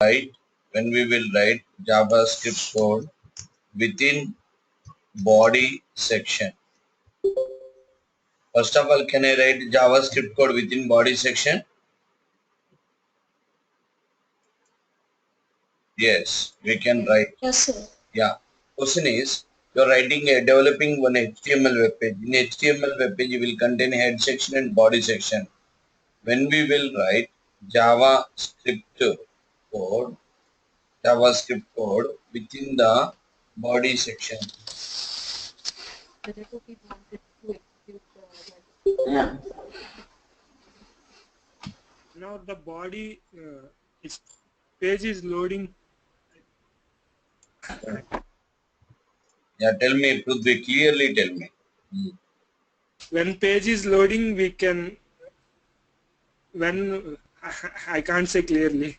write JavaScript code within body section. First of all, can I write JavaScript code within body section? Yes, we can write. Yes, sir. Yeah. Question is, you're developing one HTML web page. In HTML web page, you will contain head section and body section. When we will write JavaScript code within the body section. Yeah. Now the body is page is loading. Yeah, tell me, Prithvi, clearly tell me. When page is loading, we can. When I can't say clearly.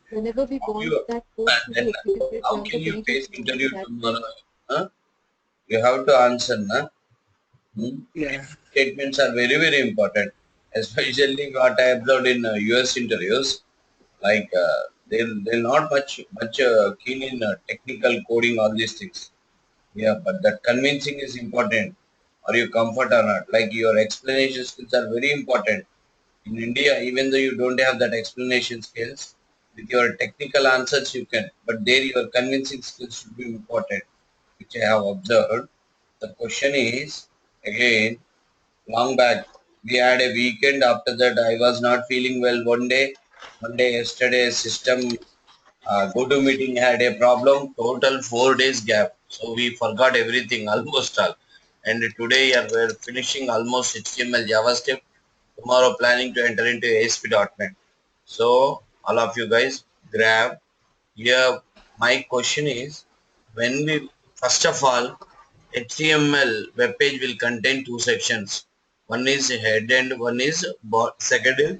Whenever we want You, that code to be executed how when can the you page face is loading, interview that tomorrow? Huh? You have to answer, na? Yeah. Statements are very, very important. Especially what I observed in US interviews, like they're not much keen in technical coding, all these things. Yeah, but that convincing is important. Are you comfort or not? Like your explanation skills are very important. In India, even though you don't have that explanation skills, with your technical answers you can. But there your convincing skills should be important, which I have observed. The question is, again, long back, we had a weekend. After that, I was not feeling well one day yesterday, system go-to meeting had a problem, total 4 days gap. So we forgot everything, almost all. And today we're finishing almost HTML, JavaScript. Tomorrow planning to enter into ASP.NET. So all of you guys grab here. My question is, when we, first of all, HTML web page will contain two sections. One is head and one is second is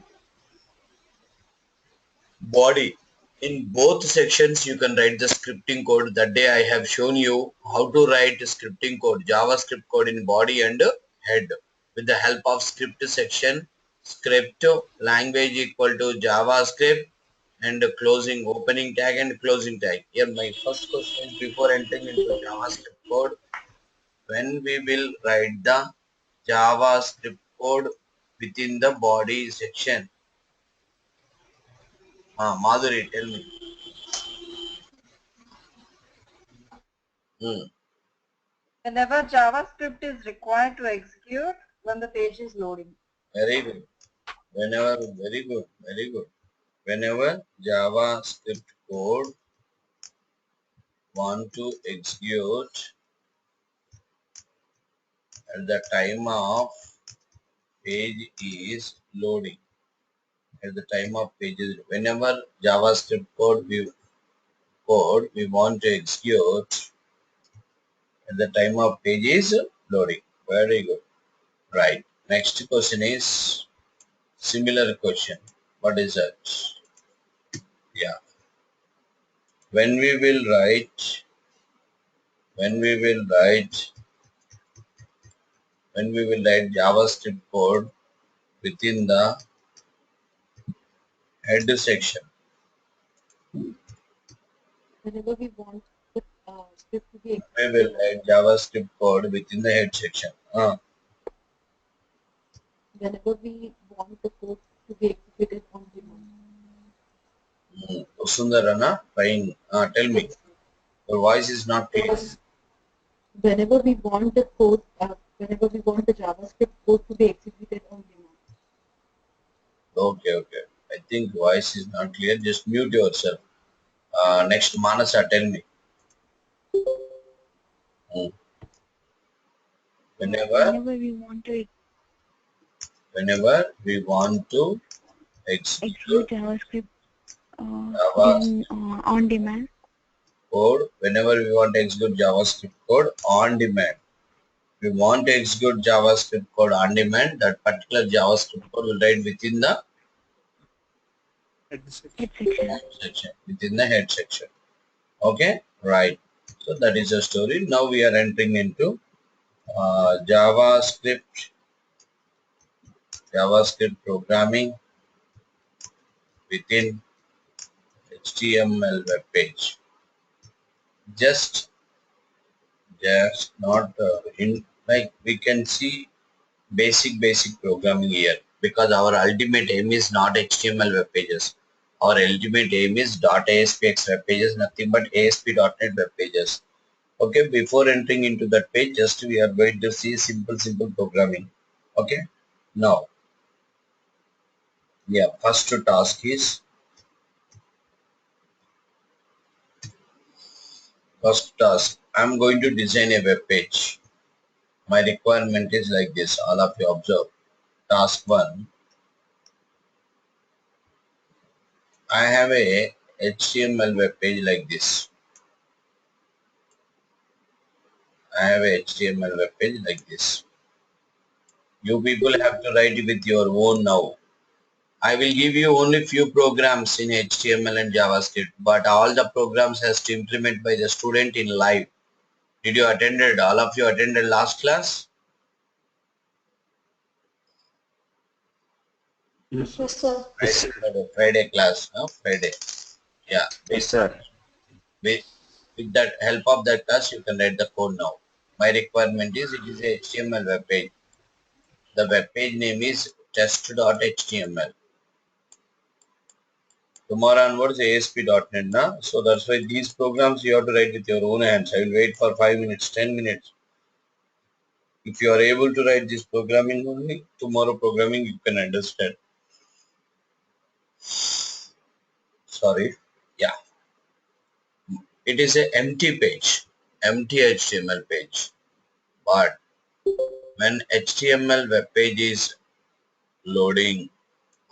body. In both sections you can write the scripting code. That day I have shown you how to write scripting code, JavaScript code in body and head with the help of script section, script language equal to JavaScript and closing opening tag and closing tag. Here my first question is, before entering into JavaScript code, when we will write the JavaScript code within the body section. Madhuri, tell me. Hmm. Whenever JavaScript is required to execute when the page is loading. Very good. Very good, very good. Whenever JavaScript code want to execute at the time of page is loading. At the time of pages, whenever JavaScript code we want to execute at the time of page is loading. Very good. Right. Next question is similar question. What is that? Yeah. When we will write JavaScript code within the head section. whenever we want the script to be We will write JavaScript code within the head section. whenever we want the code to be executed on demand. Sundarana, fine. Tell me. Your voice is not clear. Whenever we want the code, whenever we want the JavaScript code to be executed on demand. Okay, okay. I think voice is not clear. Just mute yourself. Next, Manasa, tell me. Hmm. Whenever we want to execute JavaScript JavaScript on demand. code, whenever we want to execute JavaScript code on demand, we want to execute JavaScript code on demand, that particular JavaScript code will write within the Head Head section. section. head section, within the head section. Okay, right. So that is the story. Now we are entering into JavaScript programming within HTML web page. Just not in, like we can see basic programming here, because our ultimate aim is not HTML web pages. Our ultimate aim is .aspx web pages, nothing but ASP.NET web pages. Okay, before entering into that page, just we are going to see simple programming. Okay, now, yeah, first task, I'm going to design a web page. My requirement is like this, all of you observe. Task 1, I have a HTML web page like this. I have a HTML web page like this. You people have to write it with your own now. I will give you only few programs in HTML and JavaScript, but all the programs has to implement by the student in live. Did you attended? All of you attended last class? Yes, sir. Friday class, no? Friday. Yeah. Yes, sir. With that help of that class, you can write the code now. My requirement is it is a HTML web page. The web page name is test.html. Tomorrow onwards ASP.NET na. So that's why these programs you have to write with your own hands. I will wait for 5 minutes, 10 minutes. If you are able to write this programming only, tomorrow programming you can understand. Sorry. Yeah. It is a empty page, empty HTML page. But when HTML web page is loading,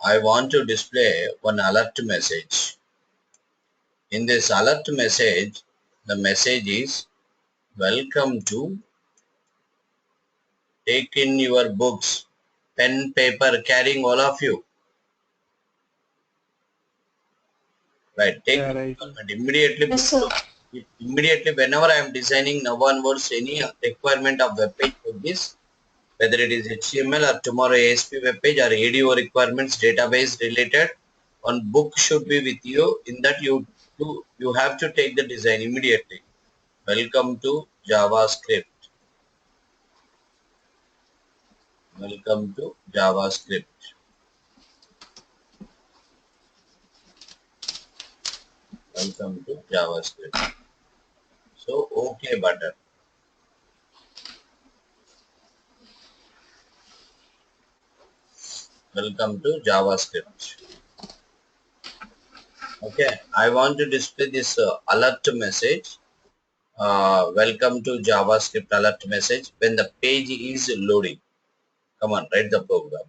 I want to display one alert message. In this alert message, the message is welcome to take in your books, pen, paper, carrying all of you. Right, take Yeah, the right. requirement immediately. Yes, sir. Immediately, whenever I am designing now onwards any requirement of web page like this, whether it is HTML or tomorrow ASP web page or ADO requirements database related, one book should be with you. In that you have to take the design immediately. Welcome to JavaScript. Welcome to JavaScript. Welcome to JavaScript. So OK button. Welcome to JavaScript. Okay, I want to display this alert message. Welcome to JavaScript alert message when the page is loading. Come on, write the program.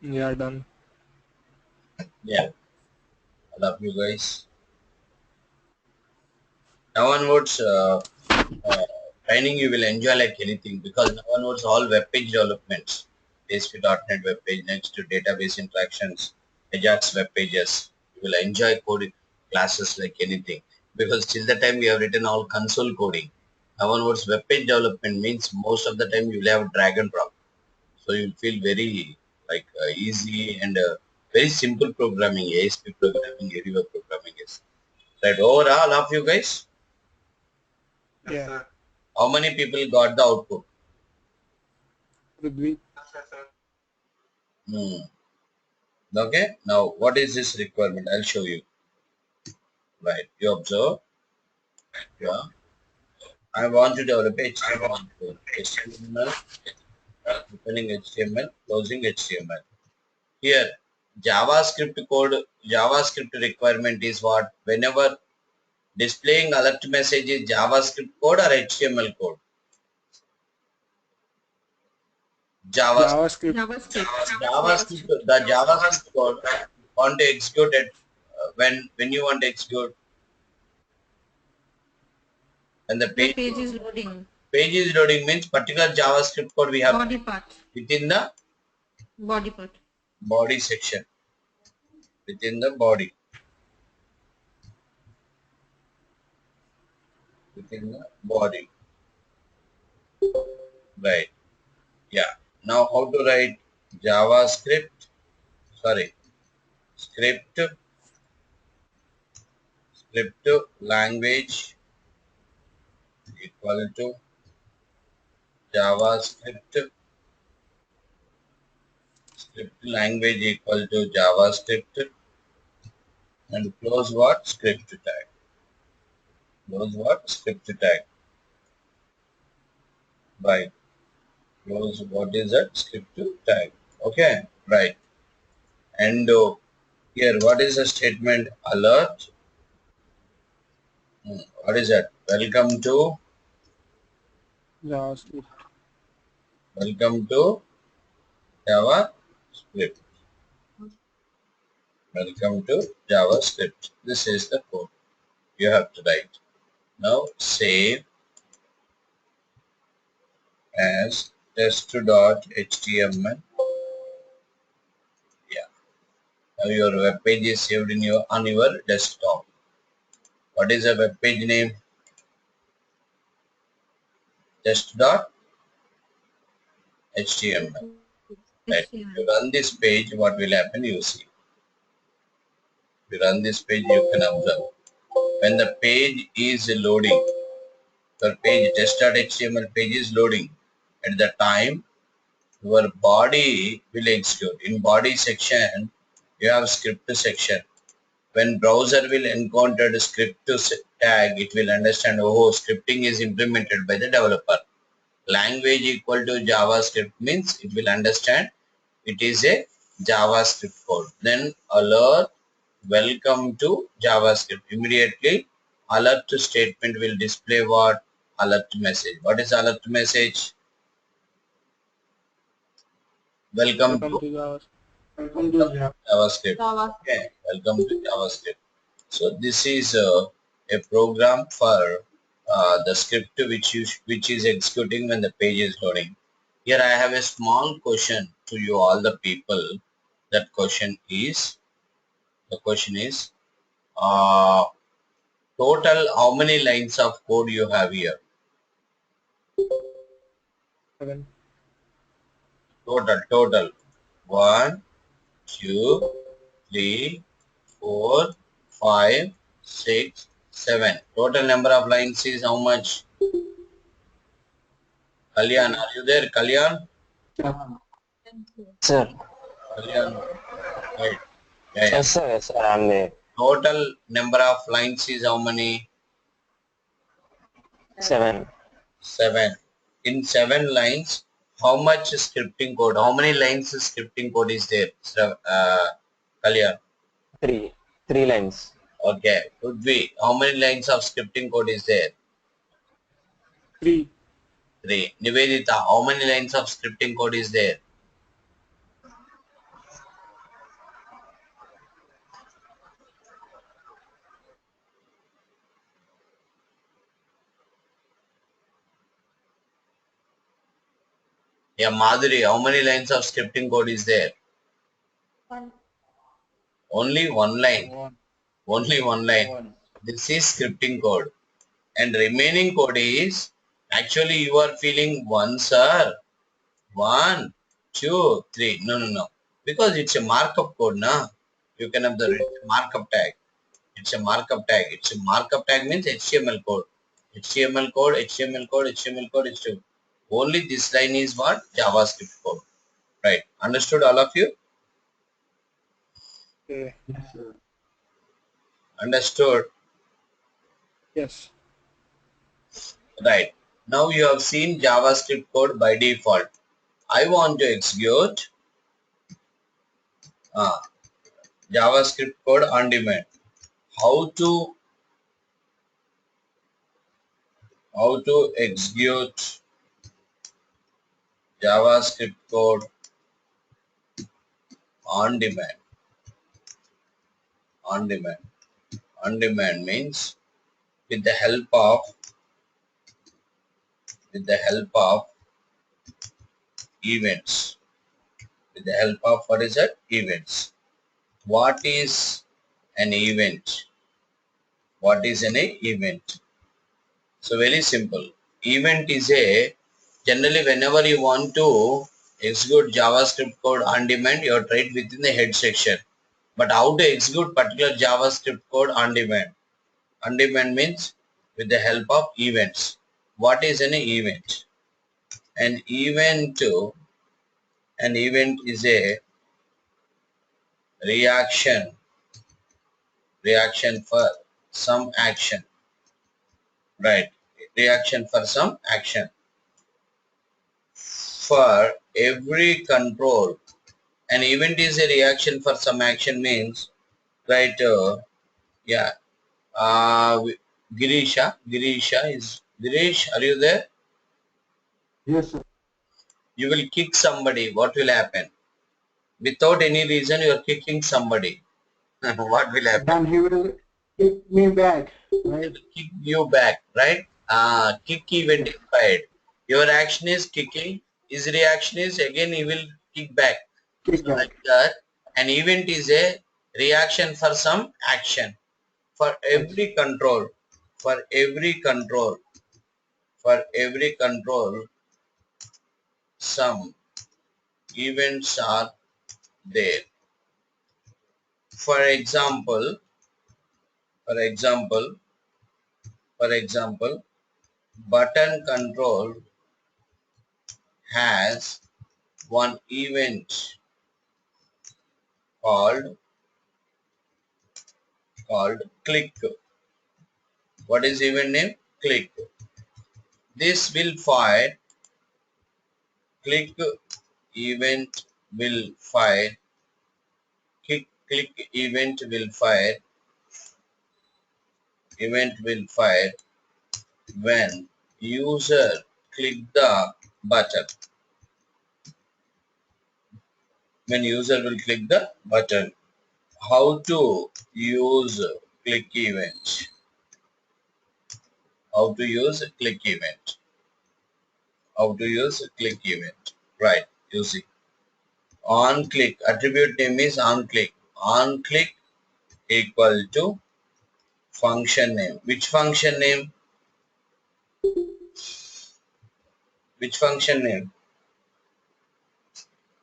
Yeah, done. Yeah, I love you guys. Now onwards, training you will enjoy like anything, because now onwards all web page developments, ASP.NET web page, next to database interactions, Ajax web pages. You will enjoy coding classes like anything, because till the time we have written all console coding. Now onwards web page development means most of the time you will have drag and drop. So you feel very like easy and very simple programming, ASP programming, area programming is. Right, overall of you guys, Yeah. how many people got the output? Prithvi. Okay, now what is this requirement? I'll show you. Right, you observe. Yeah, I want to develop HTML code. HTML, opening HTML, closing HTML. Here, JavaScript code, JavaScript requirement is what? Whenever displaying alert message is JavaScript code or HTML code? JavaScript. JavaScript. JavaScript, the JavaScript code want to execute it when you want to execute and the The page is loading. page is loading means particular JavaScript code we have Body part. within the Body part. body section, within the body, within the body. Right. Yeah. Now how to write JavaScript, sorry, script language equal to JavaScript, script language equal to JavaScript, and close what? Script tag. Close what? Script tag. Right. Close what is that? Script tag. Okay. Right. And here what is the statement? Alert. What is that? Welcome to JavaScript. JavaScript. Welcome to JavaScript. This is the code you have to write. Now save as test.html. Yeah. Now your web page is saved in your on your desktop. What is the web page name? Test.html. Right. If you run this page, what will happen? You see. If you run this page, you can observe. When the page is loading, your page test.html page is loading. At the time, your body will execute. In body section, you have script section. When browser will encounter the script tag, it will understand, oh, scripting is implemented by the developer. Language equal to JavaScript means it will understand it is a JavaScript code. Then alert, welcome to JavaScript. Immediately alert statement will display what? Alert message. What is alert message? Welcome Welcome to to JavaScript. Welcome to JavaScript. Okay, welcome to JavaScript. So this is a program for the script which is executing when the page is loading. Here I have a small question to you all the people. That question is, uh, total how many lines of code you have here? 7. Total 1, 2, 3, 4, 5, 6, 7. Total number of lines is how much? Kalyan, are you there? Kalyan? Sir. Kalyan, right. Yeah, yeah. Yes, sir, I'm there. Total number of lines is how many? 7. 7. In 7 lines, how much scripting code? How many lines scripting code is there? Kalyan. 3. 3 lines. Okay. Would be how many lines of scripting code is there? 3. 3. Nivedita, how many lines of scripting code is there? Yeah, Madhuri, how many lines of scripting code is there? Only one line. 1. Only one line. This is scripting code. And remaining code is, actually you are feeling 1, sir. 1, 2, 3. No. Because it's a markup code, na? You can have the markup tag. It's a markup tag. It's a markup tag means HTML code. HTML code, HTML code, HTML code, HTML. Only this line is what? JavaScript code. Right. Understood all of you? Okay. Yes, sir. Understood. Yes. Right. Now you have seen JavaScript code by default. I want to execute uh, JavaScript code on demand. How to execute JavaScript code on demand. On demand. On demand means with the help of events. With the help of what is that? Events. What is an event? What is an event? So very simple. Event is a generally whenever you want to execute JavaScript code on demand, you have to write within the head section. But how to execute particular JavaScript code on demand? On demand means with the help of events. What is an event? An event is a reaction for some action. Right. Reaction for some action. For every control, an event is a reaction for some action means, right? Yeah. Girish, are you there? Yes, sir. You will kick somebody. What will happen? Without any reason, you are kicking somebody. What will happen? Then he will kick me back, right? Kick you back, right? Kick event Yes. expired. Your action is kicking. His reaction is again he will kick back. Kick So like back. that, an event is a reaction for some action. For Action. every control, for every control, some events are there. For example, for example, button control has one event called click. What is event name? Click. This will fire. Click event will fire. Click event will fire. Event will fire when user click the button. When user will click the button. How to use click event? How to use click event? How to use click event? Right. Using on click. Attribute name is on click. On click equal to function name. Which function name? Which function name?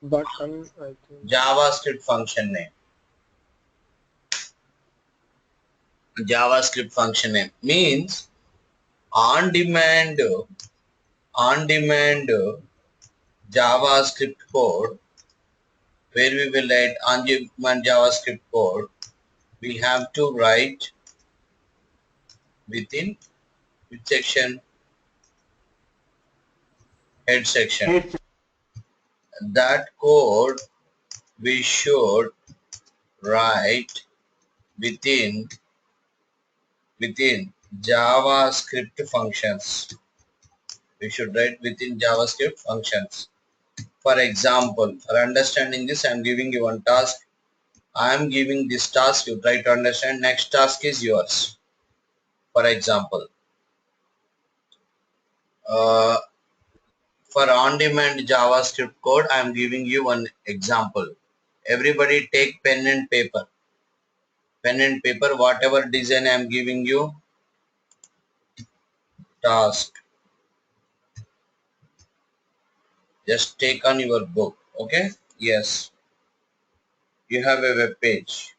Button, I think. JavaScript function name. JavaScript function name means on demand JavaScript code, where we will write on demand JavaScript code. We have to write within which section? Head section. Head. That code we should write within JavaScript functions. We should write within JavaScript functions. For example, for understanding this, I am giving you one task. I am giving this task, you try to understand. Next task is yours. For example, uh, for on-demand JavaScript code, I am giving you one example. Everybody take pen and paper. Pen and paper, whatever design I am giving you, task. Just take on your book. Okay? Yes. You have a web page.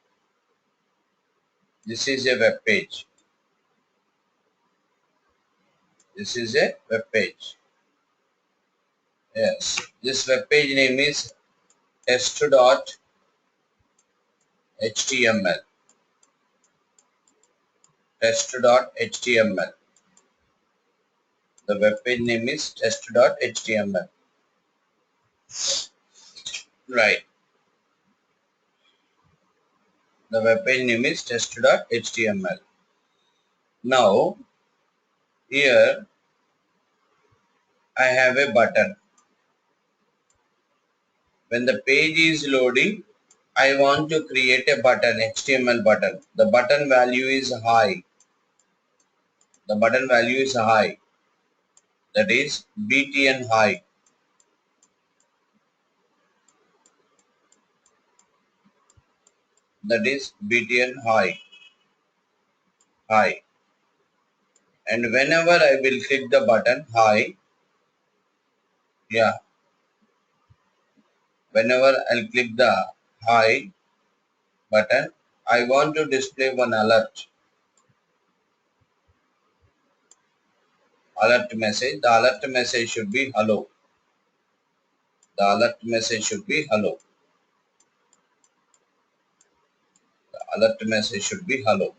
This is a web page. This is a web page. Yes, this web page name is test.html. Test.html. The web page name is test.html. Right. The web page name is test.html. Now, here I have a button. When the page is loading, I want to create a button, HTML button. The button value is high. The button value is high. That is BTN high. That is BTN high. High. And whenever I will click the button high, yeah, whenever I'll click the high button, I want to display one alert. Alert message. The alert message should be hello. The alert message should be hello. The alert message should be hello.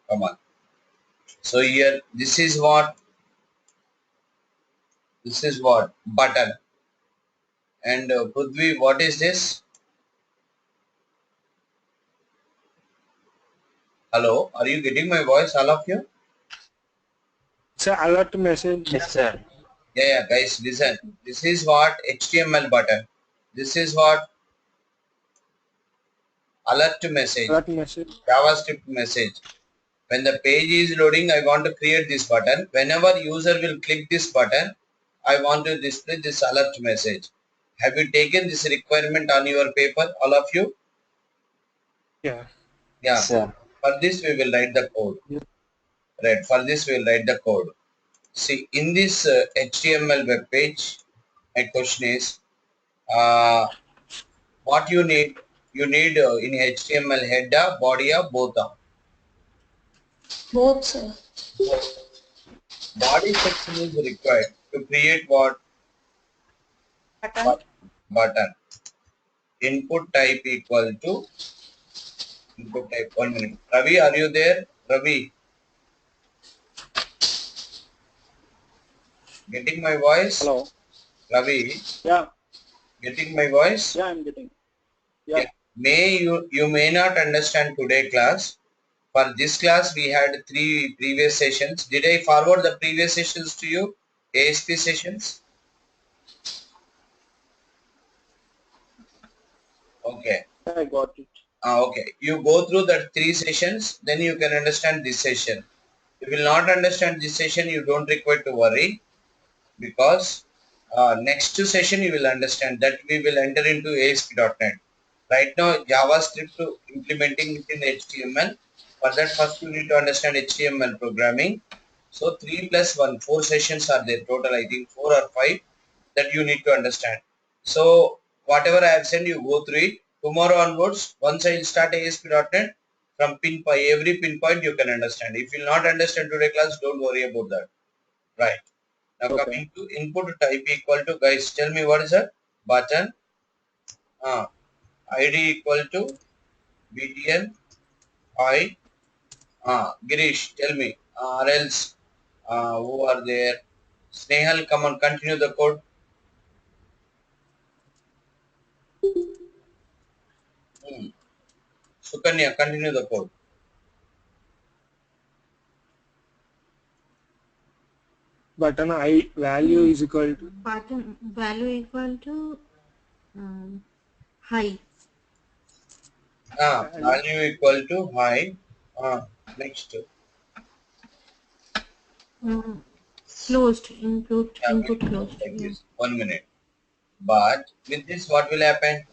Come on. So here, this is what button. And Prithvi, what is this? Hello, are you getting my voice, all of you? It's an alert message. Yes, sir. Yeah, guys, listen. This is what HTML button. This is what alert message, Alert message. JavaScript message. When the page is loading, I want to create this button. Whenever user will click this button, I want to display this alert message. Have you taken this requirement on your paper, all of you? Yeah. Yeah. Yes, sir. For this, we will write the code. Right. For this, we will write the code. See, in this HTML web page, my question is, what you need? You need in HTML header, body, or both. Both, sir. Body section is required to create what? Button. Button. Input type equal to input type. 1 minute. Ravi, are you there? Ravi, getting my voice? Hello. Ravi, Yeah. getting my voice? Yeah, I'm getting. Yeah. May you may not understand today class. For this class, we had 3 previous sessions. Did I forward the previous sessions to you? ASP sessions? Okay. I got it. Okay. You go through the 3 sessions, then you can understand this session. If you will not understand this session, you don't require to worry, because next session you will understand that we will enter into ASP.NET. Right now, JavaScript2 implementing it in HTML. For that, first you need to understand HTML programming. So 3 plus 1, 4 sessions are there total. I think 4 or 5 that you need to understand. So whatever I have sent, you go through it. Tomorrow onwards, once I will start ASP.NET, from every pinpoint you can understand. If you will not understand today class, don't worry about that. Right. Now Okay. coming to input type equal to, guys, tell me what is that? Button. ID equal to BTN I. Girish, tell me. Or else, who are there? Snehal, come on, continue the code. Sukanya, continue the code. Button I value is equal to. Button value equal to high. Value equal to high. Next. Closed. Input Yeah, input closed. like Yeah. this. 1 minute. But with this, what will happen?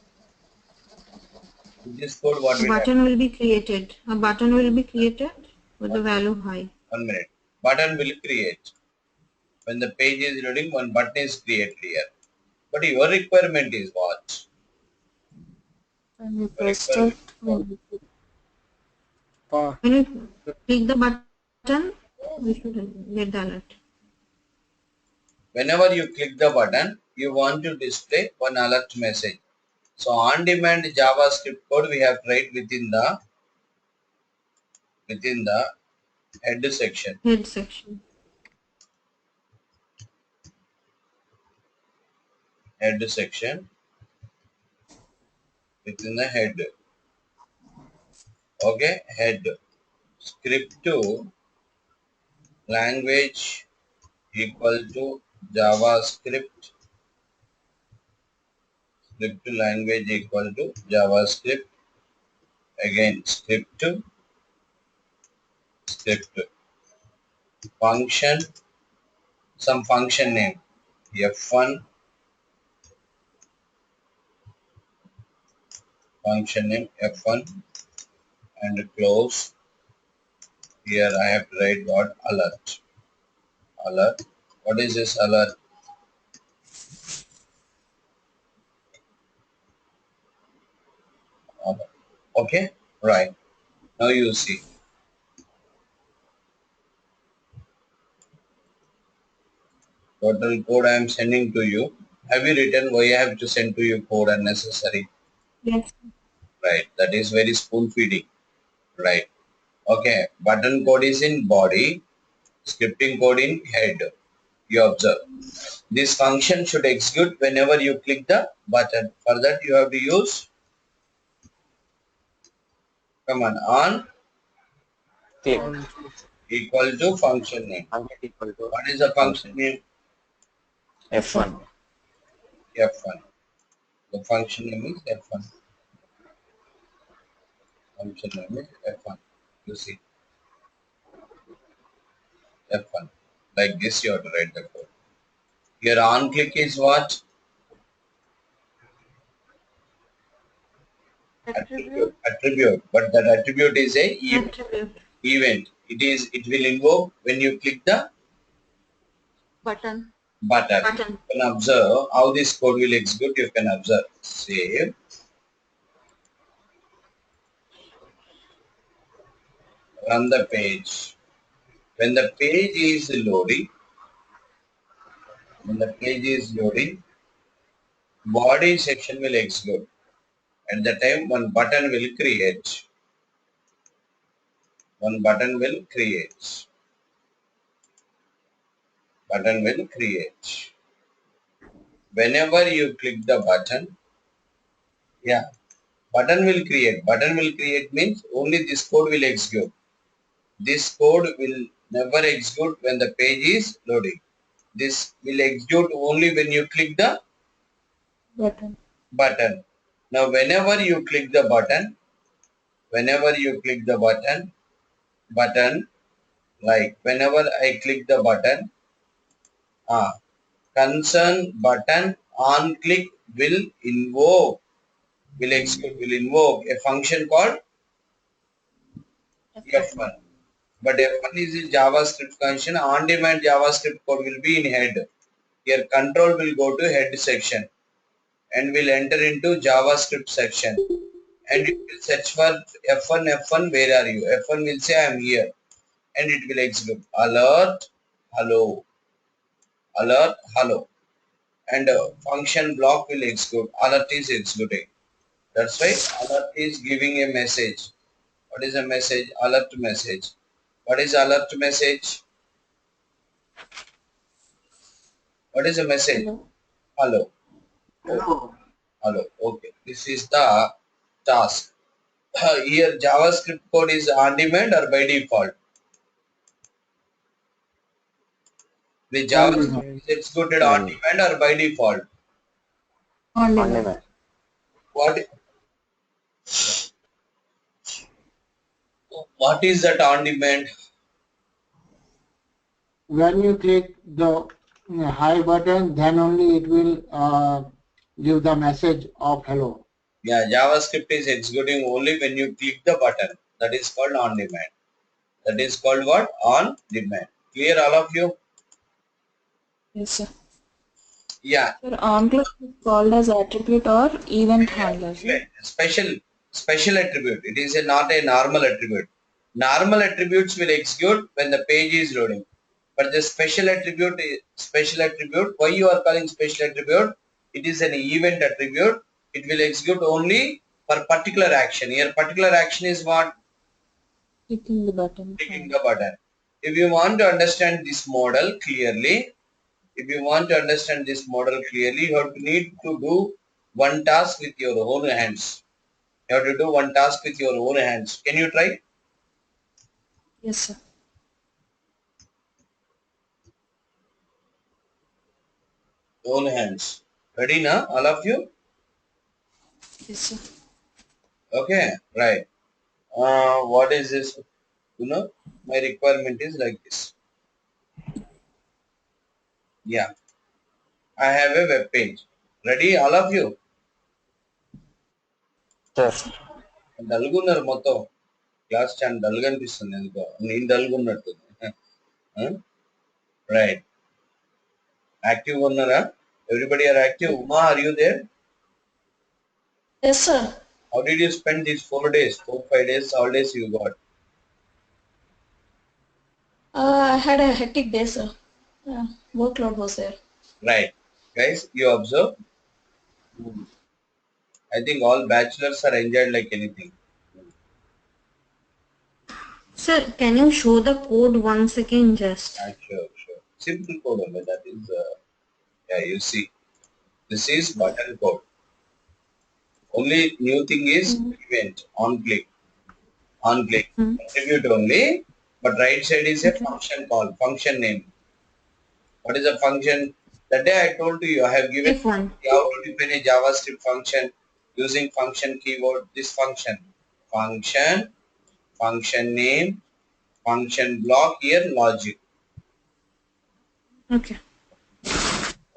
With this code, what will happen? Button will be created. A button will be created with the value high. 1 minute. Button will create. When the page is loading, one button is created here. But your requirement is what? And you Your pressed requirement it. is what? When you click the button, we should get the alert. whenever you click the button, you want to display one alert message. So on-demand JavaScript code we have tried within the head section. Head section. Head section within the head. Okay, head. Script2 language equal to JavaScript. Script2 language equal to JavaScript. Again, script2 function, some function name f1, function name f1, and close. Here I have to write what alert. Alert. What is this alert? Alert. Okay, right. Now you see. Total code I am sending to you. Have you written why I have to send to you code unnecessary? Yes. Right. That is very spoon feeding. Right. Okay. Button code is in body. Scripting code in head. You observe. This function should execute whenever you click the button. For that you have to use command on Click. equal to function name. Function equal to What is the function name? F1. F1. The function name is F1. Function name is F1. You see. F1. Like this you have to write the code. Your on click is what? Attribute. Attribute. But that attribute is a Attribute. event. It will invoke when you click the Button. button. Button. You can observe how this code will execute. You can observe. Save. Run the page. When the page is loading, body section will execute. At the time, one button will create. Button will create. Whenever you click the button, button will create. Button will create means only this code will execute. This code will never execute when the page is loading. This will execute only when you click the button. Now, whenever you click the button, like whenever I click the button, concern button on click will invoke a function called F1. But F1 is a JavaScript function. On-demand JavaScript code will be in head. Here control will go to head section and will enter into JavaScript section. And it will search for F1, where are you? F1 will say I am here. And it will execute alert, hello. And function block will execute. Alert is executing. That's why alert is giving a message. What is a message? Alert message. What is alert message? What is a message? Hello. Hello. Hello. Okay. This is the task. Here JavaScript code is on demand or by default? The JavaScript is executed on demand or by default? On On demand. demand. What is that on demand? When you click the hi button, then only it will give the message of hello. Yeah, JavaScript is executing only when you click the button. That is called on demand. That is called what? On demand. Clear all of you? Yes, sir. Yeah. Sir, on-click is called as attribute or event handler, sir. Special attribute. It is not a normal attribute. Normal attributes will execute when the page is loading. But the special attribute, why you are calling special attribute? It is an event attribute. It will execute only for particular action. Here particular action is what? Clicking the button. Clicking the button. If you want to understand this model clearly, you have to need to do one task with your own hands. You have to do one task with your own hands. Can you try? Yes, sir. Own hands. Ready now, all of you? Yes, sir. Okay, right. What is this? My requirement is like this. Yeah, I have a web page. Ready, all of you? Yes. డల్గున్నారు మొత్తం class చాలా డల్గా అనిపిస్తుంది ఎందుకో నేను డల్గా ఉన్నట్టు right యాక్టివ్గా ఉన్నారా everybody are active Uma are you there Yes, sir. How did you spend these 4 days 5 days holidays you got I had a hectic day, sir. Workload was there. right guys you observe I think all bachelors are enjoyed like anything Sir, can you show the code once again just? sure simple code only that is yeah you see this is button code only new thing is event on click attribute only but right side is a function call function name what is a function that day I told you I have given F1. how to define a JavaScript function using function keyword this function name function block here logic Okay.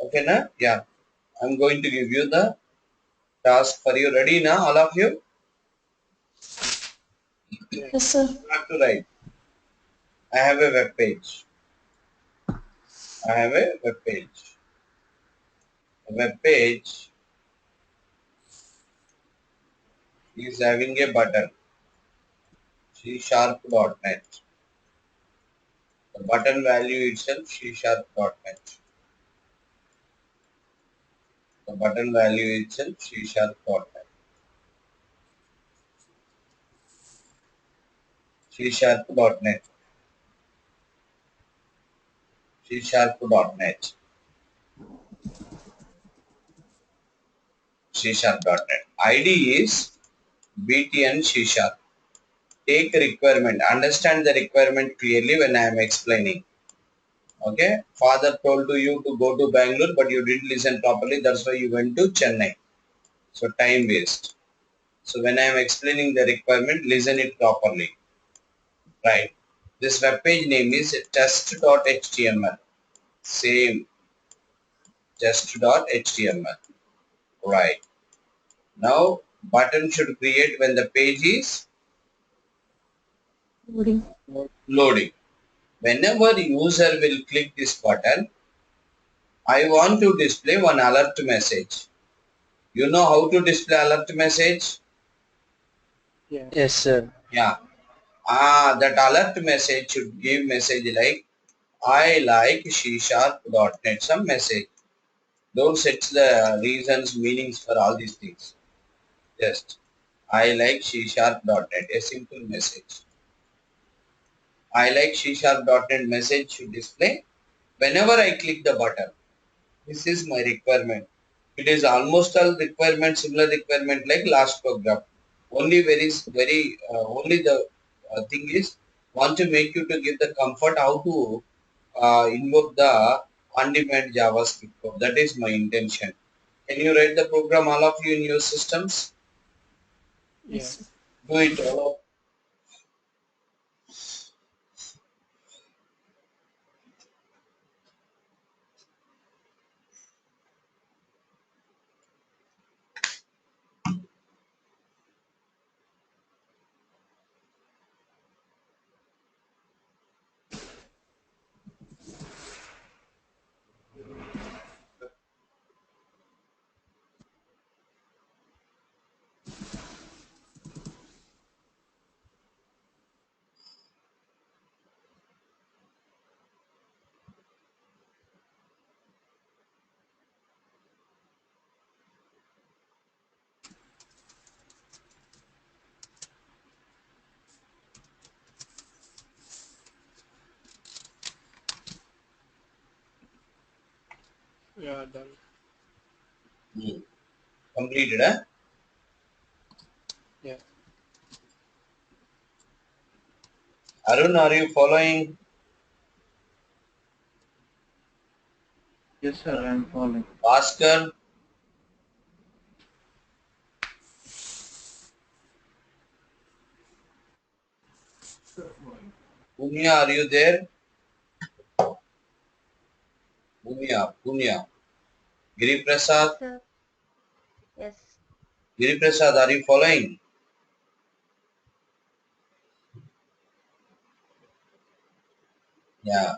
okay na yeah I'm going to give you the task for you ready now all of you Yes, sir. have to write I have a web page I have a web page is having a button C#.net. The button value itself C#.net. The button value itself C#.net. C#.net. C#.net. C#.net. ID is BTN C#. Take requirement. Understand the requirement clearly when I am explaining. Okay. Father told to you to go to Bangalore, but you didn't listen properly. That's why you went to Chennai. So time waste. So when I am explaining the requirement, listen it properly. Right. This web page name is test.html. Same test.html. Right. Now button should create when the page is Loading. loading. Whenever user will click this button, I want to display one alert message. You know how to display alert message? Yes, sir. Yeah. That alert message should give message like I like C#.net, some message. Don't set the reasons, meanings for all these things. Just I like C#.net, a simple message. I like C#.net message should display whenever I click the button. This is my requirement. It is almost all requirement, similar requirement like last program. Only only the thing is want to make you to give the comfort how to invoke the on-demand JavaScript code. That is my intention. Can you write the program all of you in your systems? Yes, sir. Do it all. Yeah, done. Completed, huh? Yeah. Arun, are you following? Yes, sir, I am following. Bhaskar, Punya, are you there? Punya. Giri Prasad, Sir. Yes. Giri Prasad, are you following? Yeah.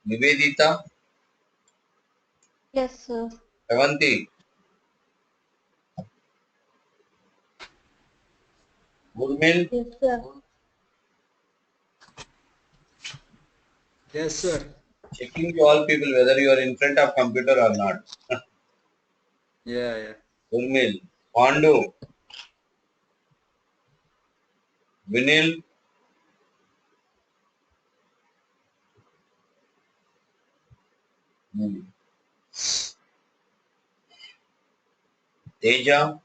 Nivedita, Yes, sir. Avanti, Gurmil, Yes, sir. Yes, sir. checking to all people whether you are in front of computer or not. Yeah. Gurmil, Pandu, Vinil, hmm, Teja,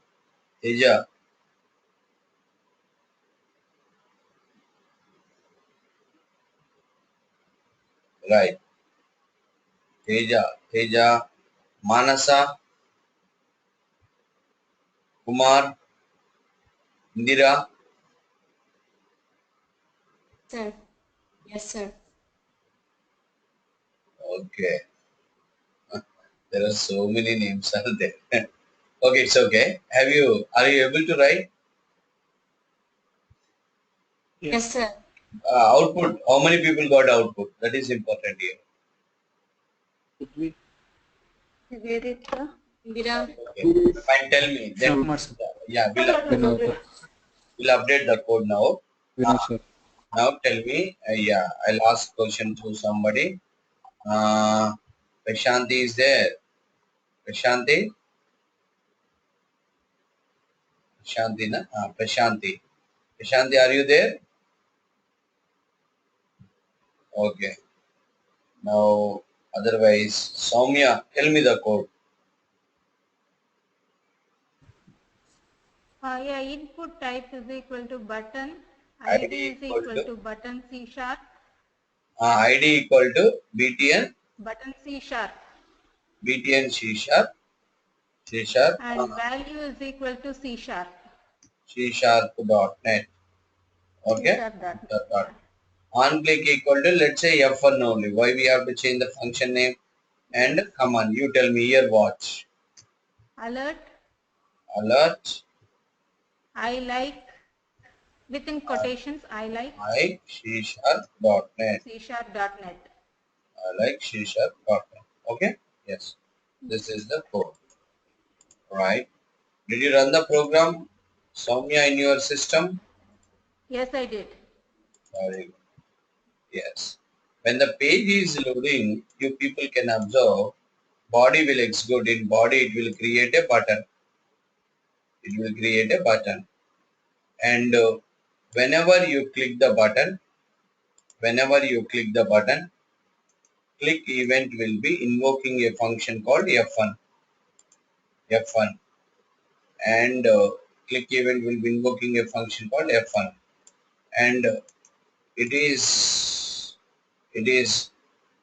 right. Teja, Manasa, Kumar, Indira, Sir. Yes, sir. okay. There are so many names are there. Okay, it's okay. Are you able to write Yes, Yes. sir. output? How many people got output? That is important here. Could we? Nivedita. Indira. Okay. Fine, tell me. Then, Shamar, sir. yeah, Vinod, we'll update the code now. Vinod, sir. Now tell me, yeah, I'll ask question to somebody. Prashanti is there. Prashanti? Prashanti, na? Prashanti. Prashanti, are you there? Okay. Now, otherwise, Soumya, tell me the code. Yeah, input type is equal to button, ID ID is equal equal to to button C sharp, ID equal to BTN, button C sharp, BTN C sharp, and value is equal to C sharp. C sharp dot net. C Okay. sharp dot. Dot. Yeah. On click equal to, let's say F1 only. Why we have to change the function name and command? You tell me here. Watch. Alert, Alert. I like, within quotations, I like I C sharp dot net. C sharp dot net. I like C sharp dot net. Okay. Yes. This is the code. Right. Did you run the program, Soumya, in your system? Yes, I did. Very good. Yes. When the page is loading, you people can observe body will execute. In body, it will create a button. It will create a button. And whenever you click the button, click event will be invoking a function called F1. And click event will be invoking a function called F1. And it is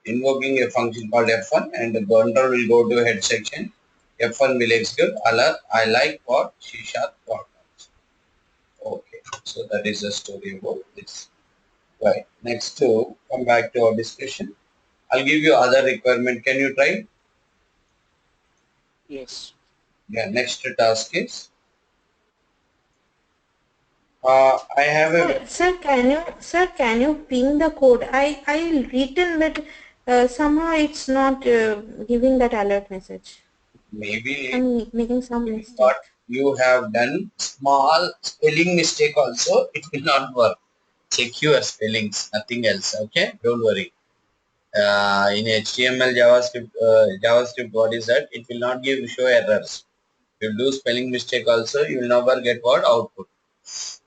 invoking a function called F1, and the control will go to head section. F1 will execute alert I like for C sharp dot net. Okay, so that is the story about this. Right. Next to come back to our discussion. I'll give you other requirement. Can you try? Yes. Yeah. Next task is I have a web. Sir, can you ping the code? I written, but somehow it's not giving that alert message. Maybe I'm making some mistake. what you have done small spelling mistake also. It will not work. Check your spellings. Nothing else. Okay. Don't worry. In HTML, JavaScript, what is that? It will not give show errors. If you do spelling mistake also, you will never get what output.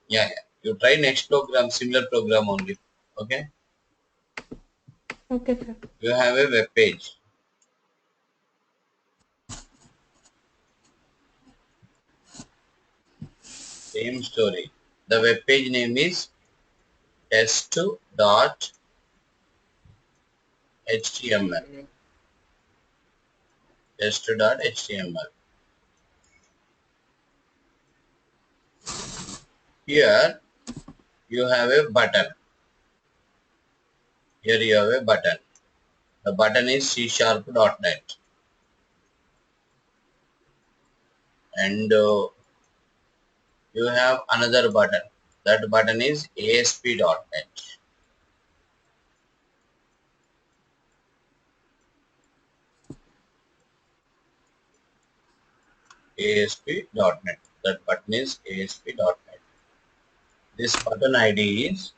Yeah. You try next program, similar program only. Okay. Okay, sir. You have a web page. Same story. The web page name is test.html. Test.html. Here you have a button. Here you have a button. The button is C#.net. And you have another button. That button is ASP.net. ASP.net. That button is ASP.net. This button ID is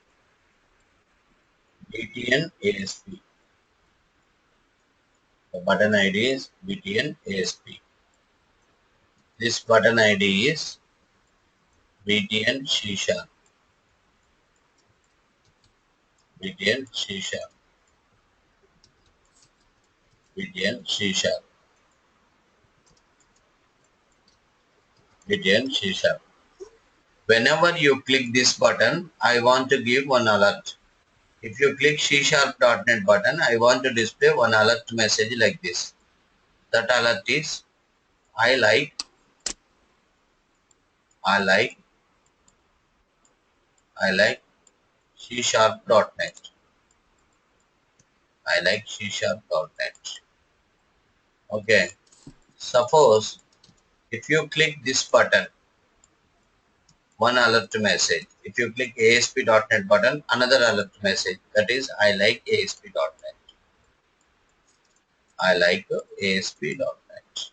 BTN ASP. The button ID is BTN ASP. This button ID is BTN C#. BTN C#. BTN C#. BTN C#. Whenever you click this button, I want to give one alert. If you click C#.net button, I want to display one alert message like this. That alert is I like C#.net. I like C#.net. Okay. Suppose if you click this button, one alert message. If you click ASP.net button, another alert message. That is I like ASP.net. I like ASP.net.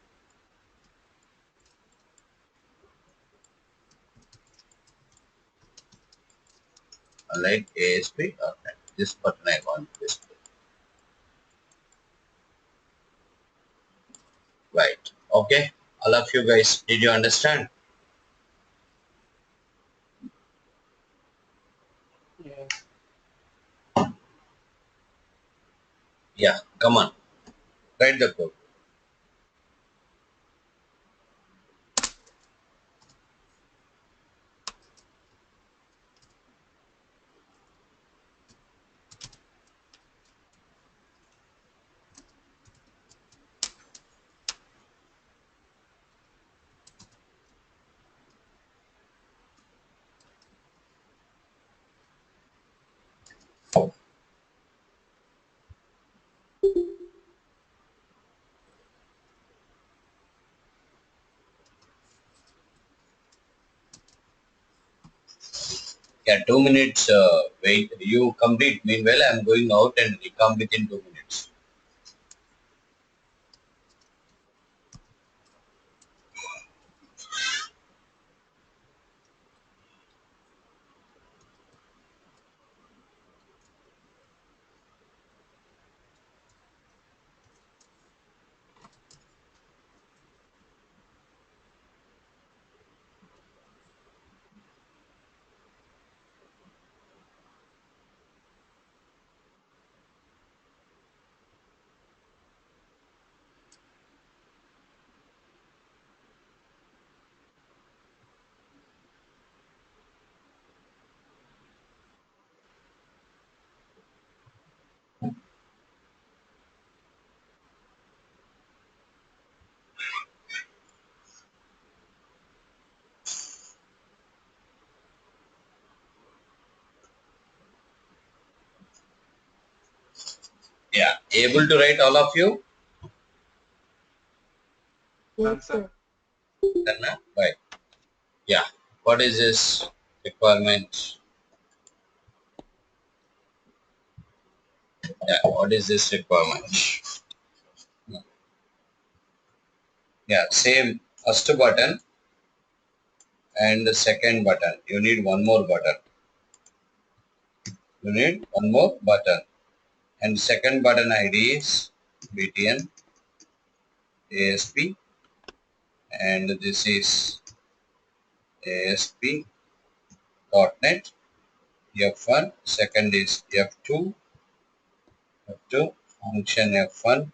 I like ASP.net. This button I want to display. Right. Okay. All of you guys, did you understand? Yes. Yeah. Come on. Write the code. Yeah, 2 minutes. Wait. You complete. Meanwhile, I'm going out and come within 2 minutes. Yeah. Able to write all of you? Yes, sir. Then, right. Yeah. What is this requirement? Yeah. What is this requirement? Yeah. Same first button and the second button. You need one more button. You need one more button. And second button ID is BTN ASP. And this is ASP.NET F1. Second is F2. F2 function F1.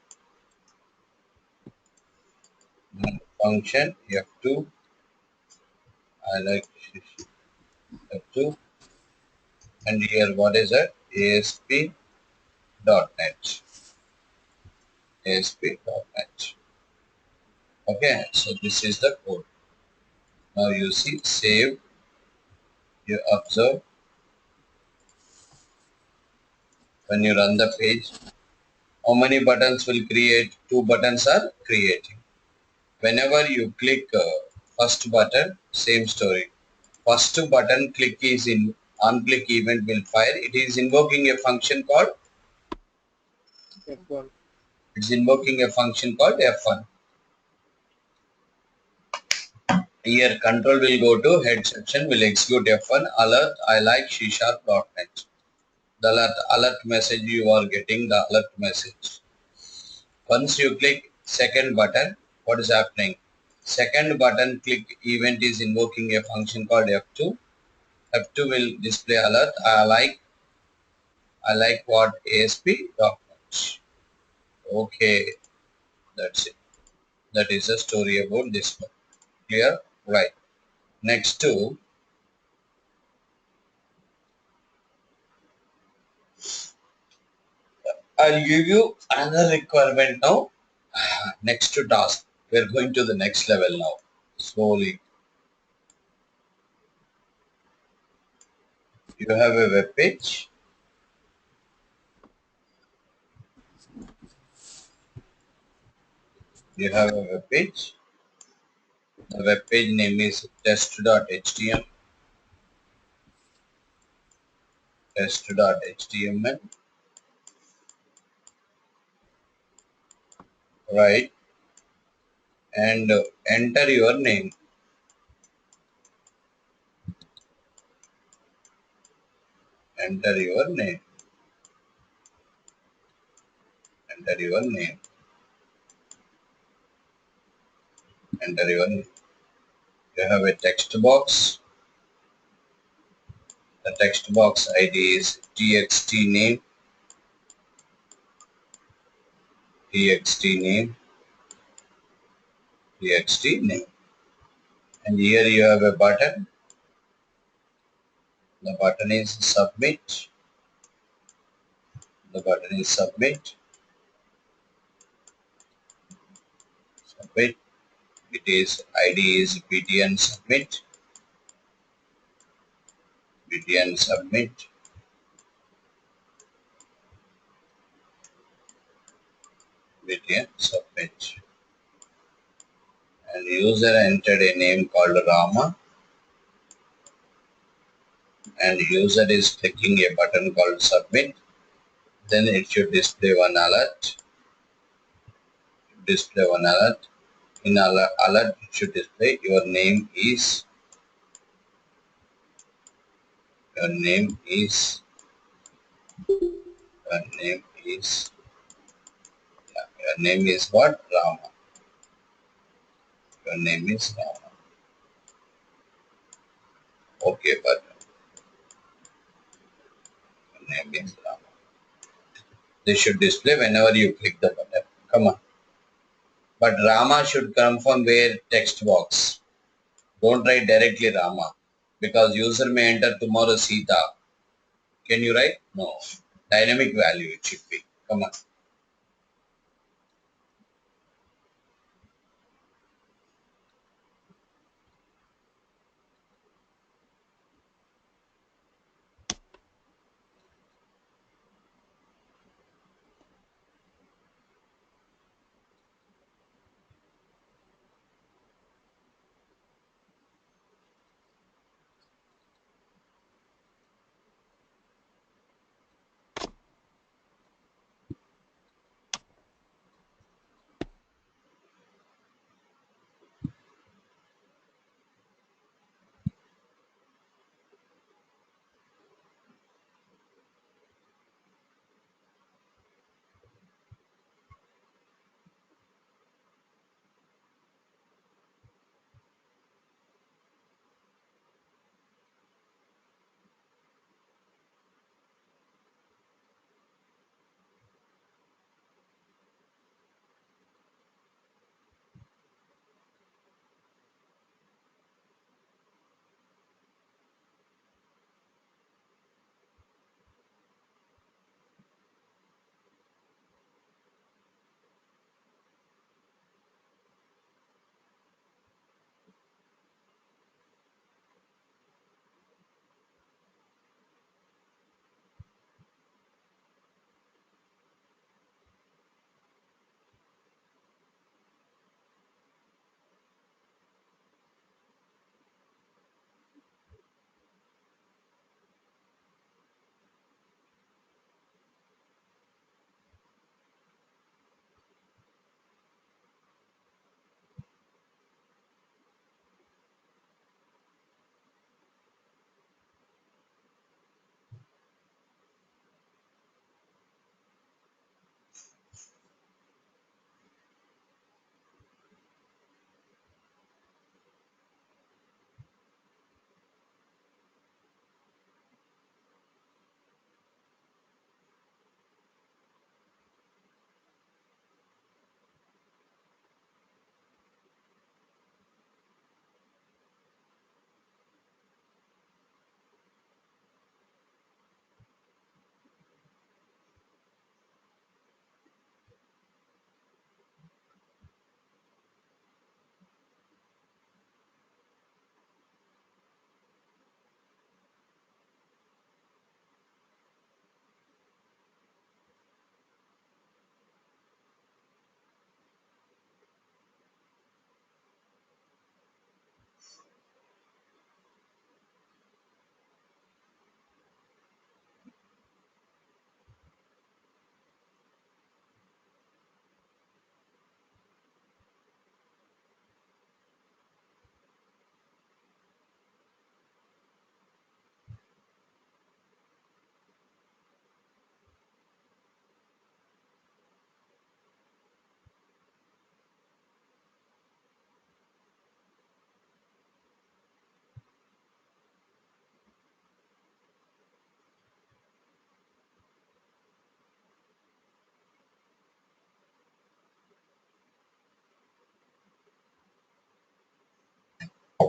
Function F2 I like F2, and here what is that? ASP.NET. ASP.NET. Okay, so this is the code. Now you see, save, you observe, when you run the page, how many buttons will create? 2 buttons are creating. Whenever you click first button, same story. First button click is in on click event will fire. It is invoking a function called F1. F1. Here control will go to head section, will execute F1 alert. I like C#.net. The alert message, you are getting the alert message. Once you click second button, what is happening? Second button click event is invoking a function called F2. F2 will display alert. I like what ASP.NET. Okay, that's it. That is the story about this one. Clear? Right. Next to I'll give you another requirement now. Next to task. We're going to the next level now. Slowly. You have a web page. You have a web page. The web page name is test.html. Test.html. Right. And enter your name. Enter your name. Enter your name. Enter your name. You have a text box. The text box ID is txt name. txt name. txt name. And here you have a button. The button is submit. The button is submit. Submit. It is ID is btn submit. btn submit. btn submit. And user entered a name called Rama. And user is clicking a button called submit. Then it should display one alert. Display one alert. In alert it should display your name is your name is your name is your name is what? Rama. Your name is Rama. Okay, but your name is Rama. This should display whenever you click the button. Come on. But Rama should come from where? Text box. Don't write directly Rama, because user may enter tomorrow Sita. Can you write? No. Dynamic value it should be. Come on.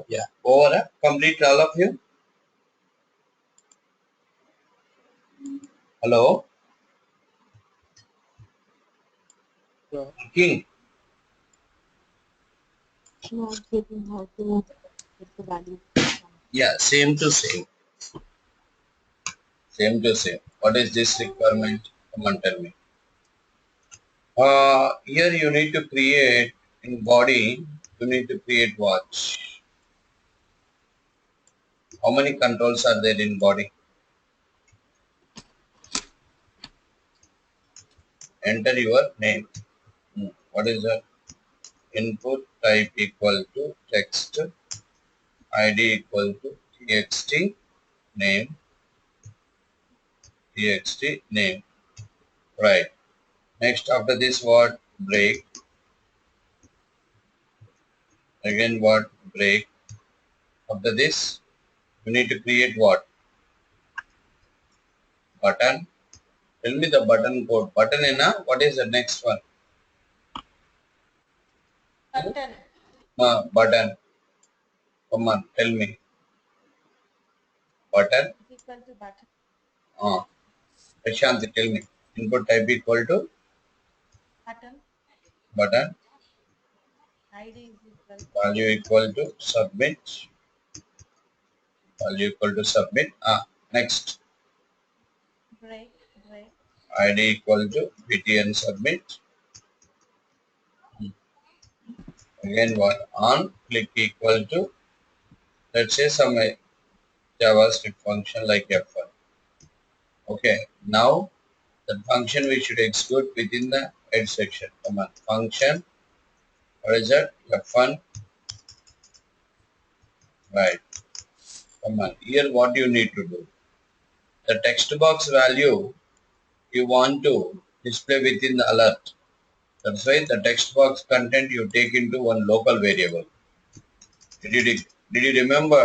Yeah. Over. Complete all of you. Hello. So, King. No, I'm checking how to get the value. Yeah. Same to same. Same to same. What is this requirement? Come on, tell me. Here you need to create in body. You need to create watch. How many controls are there in body? Enter your name. What is that? Input type equal to text. ID equal to txt name. Txt name. Right. Next after this what? Break. Again what? Break. After this you need to create what? Button. Tell me the button code. Button in a what is the next one? Button. Button. Come on, tell me. Button. Is equal to button. Prashanti, tell me. Input type equal to Button. button. ID is equal to Value equal to submit. Value equal to submit. Next. break. Break. ID equal to btn submit. Again what? On click equal to let's say some JavaScript function like F1. Okay. Now the function we should execute within the head section. Come on. Function. What is that? F1. Right. Come on. Here what you need to do. The text box value you want to display within the alert. That's why the text box content you take into one local variable. Did you remember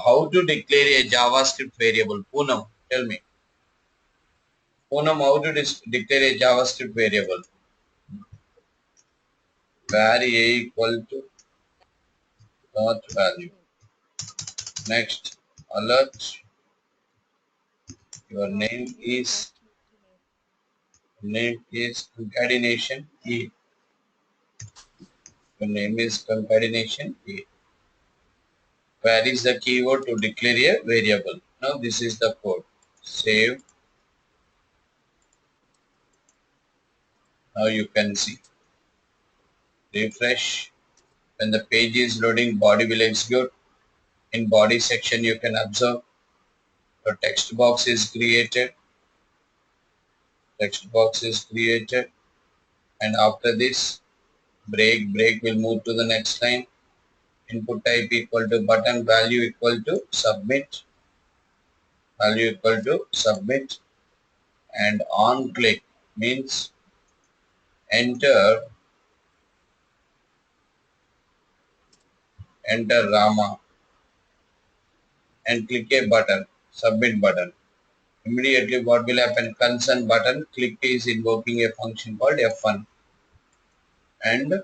how to declare a JavaScript variable? Poonam, tell me. Poonam, how to declare a JavaScript variable? Var a equal to dot value. Next, alert. Your name is concatenation E. Your name is concatenation E. Where is the keyword to declare a variable? Now this is the code. Save. Now you can see. Refresh. When the page is loading, body will execute. In body section, you can observe the text box is created. Text box is created. And after this, break will move to the next line. Input type equal to button, value equal to submit. Value equal to submit. And on click means enter Rama and click a button, submit button. Immediately what will happen? Concern button click is invoking a function called F1 and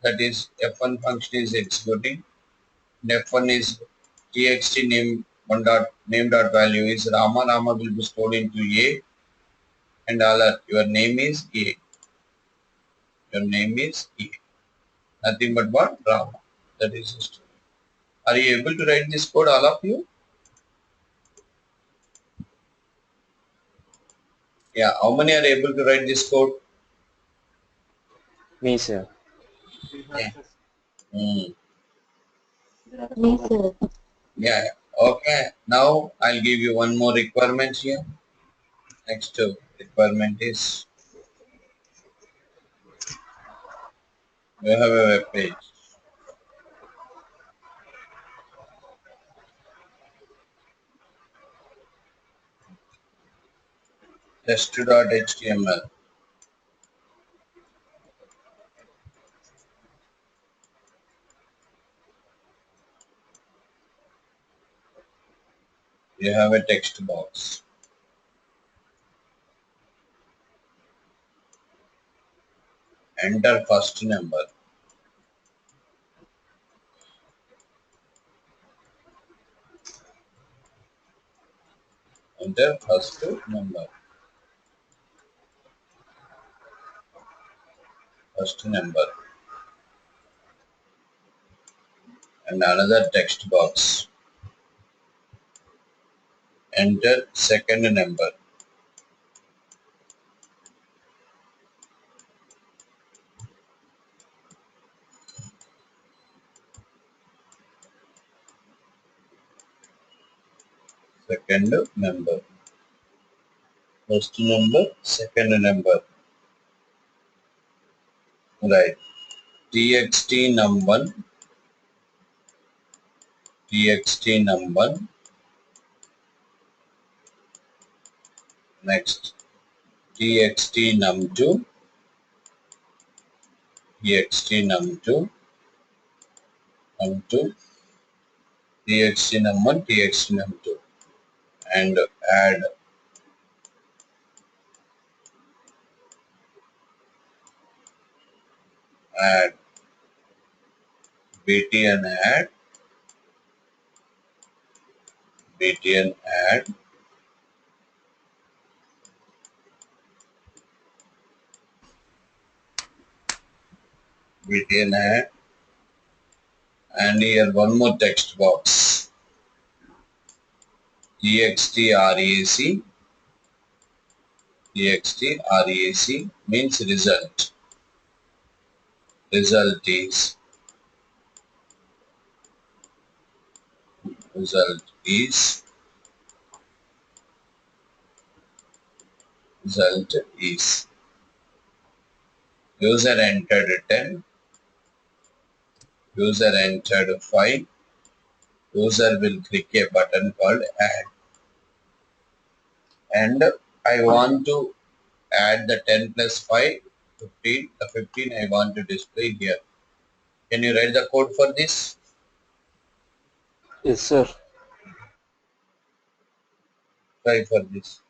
that is F1 function is executing. And F1 is txt name dot value is Rama. Rama will be stored into A and alert. Your name is A. Your name is A. Nothing but what? Rama. That is the story. Are you able to write this code, all of you? Yeah. How many are able to write this code? Me, sir. Yeah. Hmm. Me, sir. Yeah. Okay. Now I'll give you one more requirement here. Next requirement is we have a web page. Test.html. You have a text box. Enter first number. Enter first number. First number. And another text box. Enter second number. Second number. First number, second number. Right. txt num1, txt num1. Next, txt num2, txt num2, num2, txt num1, txt num2. And add btn add, btn add, btn add, and here one more text box. txt rec, txt rec means result. Result is, result is, result is. User entered 10, user entered 5, user will click a button called add. And I want to add the 10 plus 5, 15. The 15 I want to display here. Can you write the code for this? Yes, sir. Try for this.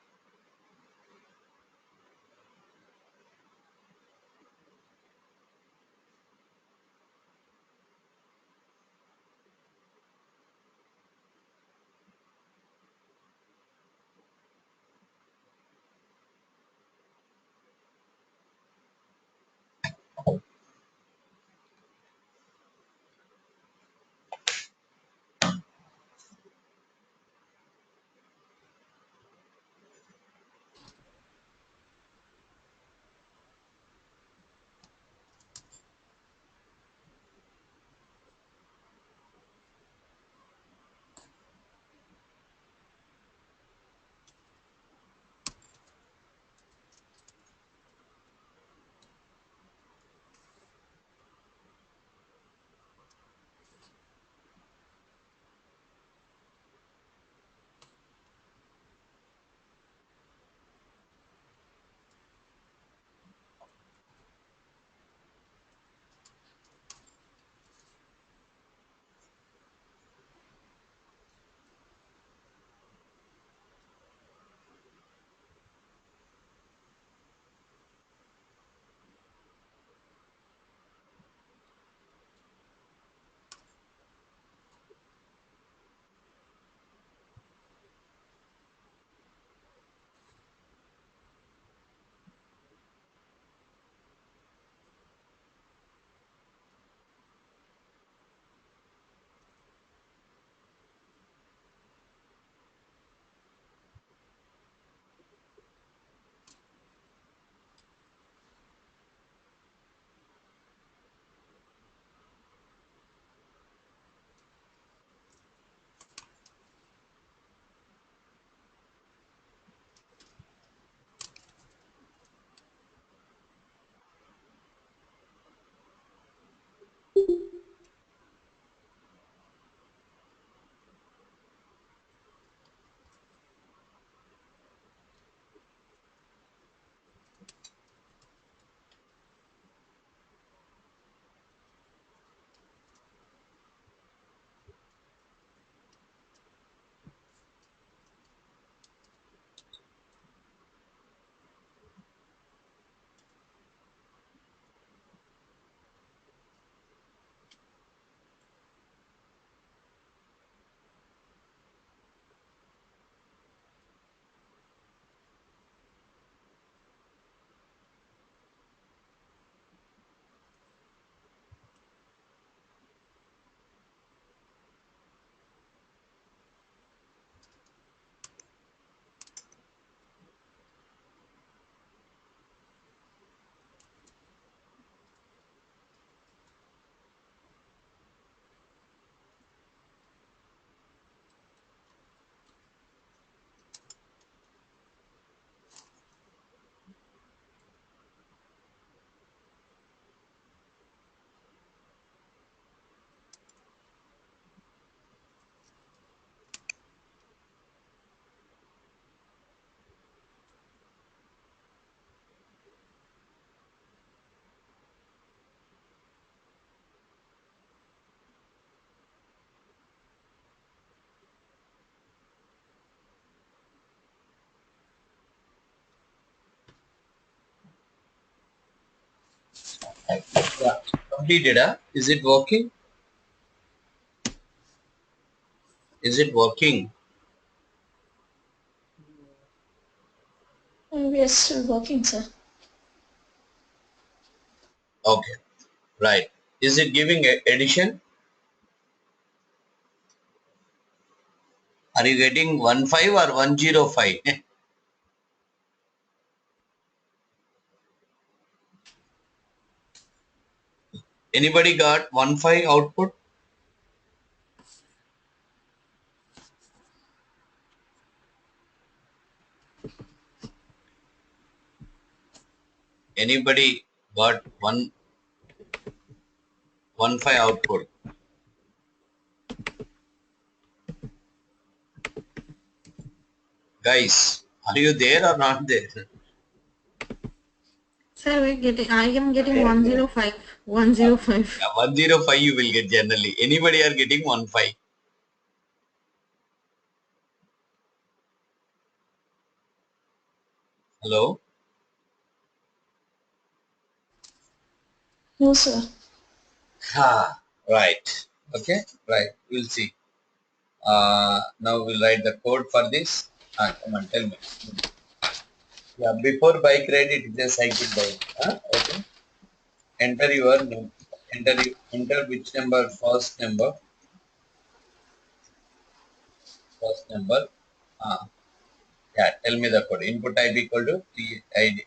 Yeah, completed. Huh? Is it working? Is it working? Yes, still working, sir. Okay, right. Is it giving addition? Are you getting 15 or 105? Anybody got 15 output? Anybody got 15 output? Guys, are you there or not there? Sir, I am getting 105. 105. Yeah, 105 you will get generally. Anybody are getting 15? Hello? No, sir. Ha, right. Okay, right. We'll see. Now we'll write the code for this. Come on, tell me. Yeah, before bike ride, it is a cycle bike. Okay. Enter your name. Enter which number? First number. First number. Yeah, tell me the code. Input type equal to TID.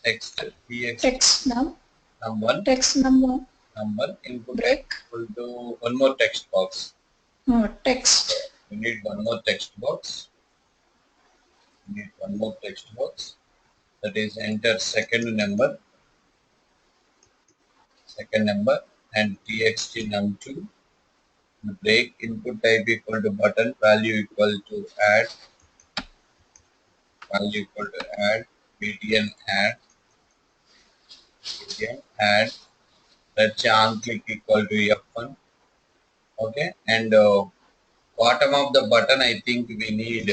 Text. TX. Text num. Number. Text number. Number. Input type Break. equal to one more text box. No, text. You need one more text box. You need one more text box. That is enter second number and txt num2 break input type equal to button value equal to add btn add let's say on click equal to f1. Okay, and bottom of the button I think we need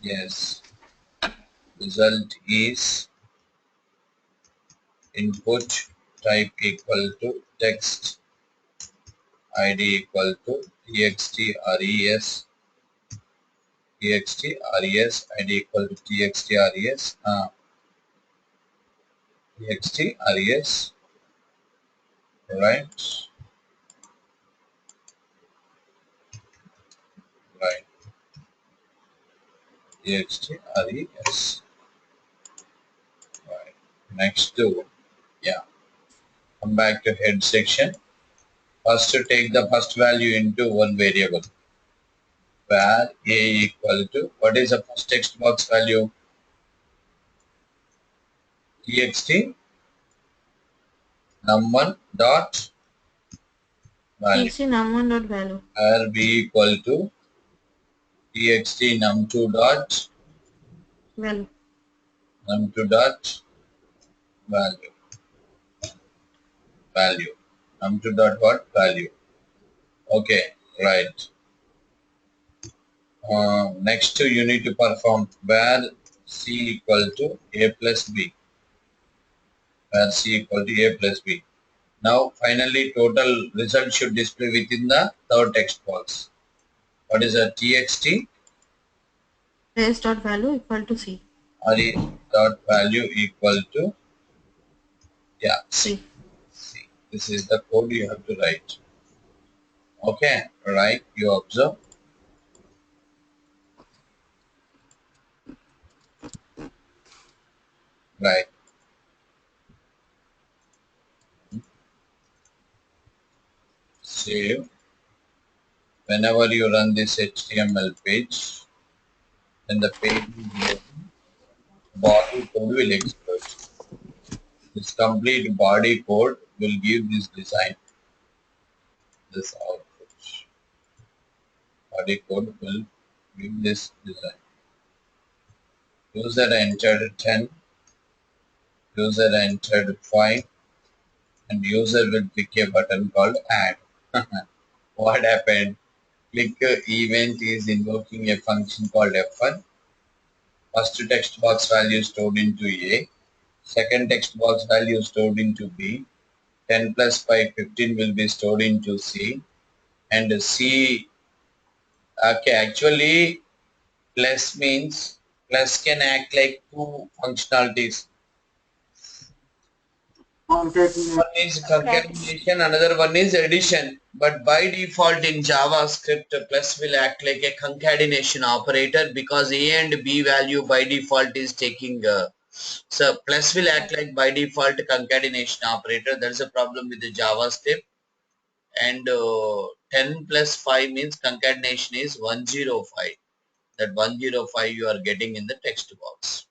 yes, result is input type equal to text id equal to txt res id equal to txt res right right txt res right. Next to yeah, come back to head section. First to take the first value into one variable where a equal to what is the first text box value txt num1 dot value TC num1 dot value. where b equal to txt num2 dot Value. num2 dot value value num2 dot what value. Okay, right. Next you need to perform where c equal to a plus b where c equal to a plus b. Now finally total result should display within the third text box. What is a txt S dot value equal to C. re dot value equal to yeah c. C. C. This is the code you have to write. Okay, right, you observe. Right. Save. Whenever you run this HTML page, then the page is ready, body code will explode. This complete body code will give this design, this output. Body code will give this design. User entered 10, user entered 5, and user will click a button called add. What happened? Click event is invoking a function called f1 First text box value stored into A, second text box value stored into B, 10 plus 5, 15 will be stored into C, and C, okay, actually plus means, plus can act like two functionalities. Concatenate. One is concatenation, another one is addition. But by default in JavaScript, plus will act like a concatenation operator because A and B value by default is taking, so plus will act like by default concatenation operator. That's a problem with the JavaScript. And 10 plus 5 means concatenation is 105. That 105 you are getting in the text box.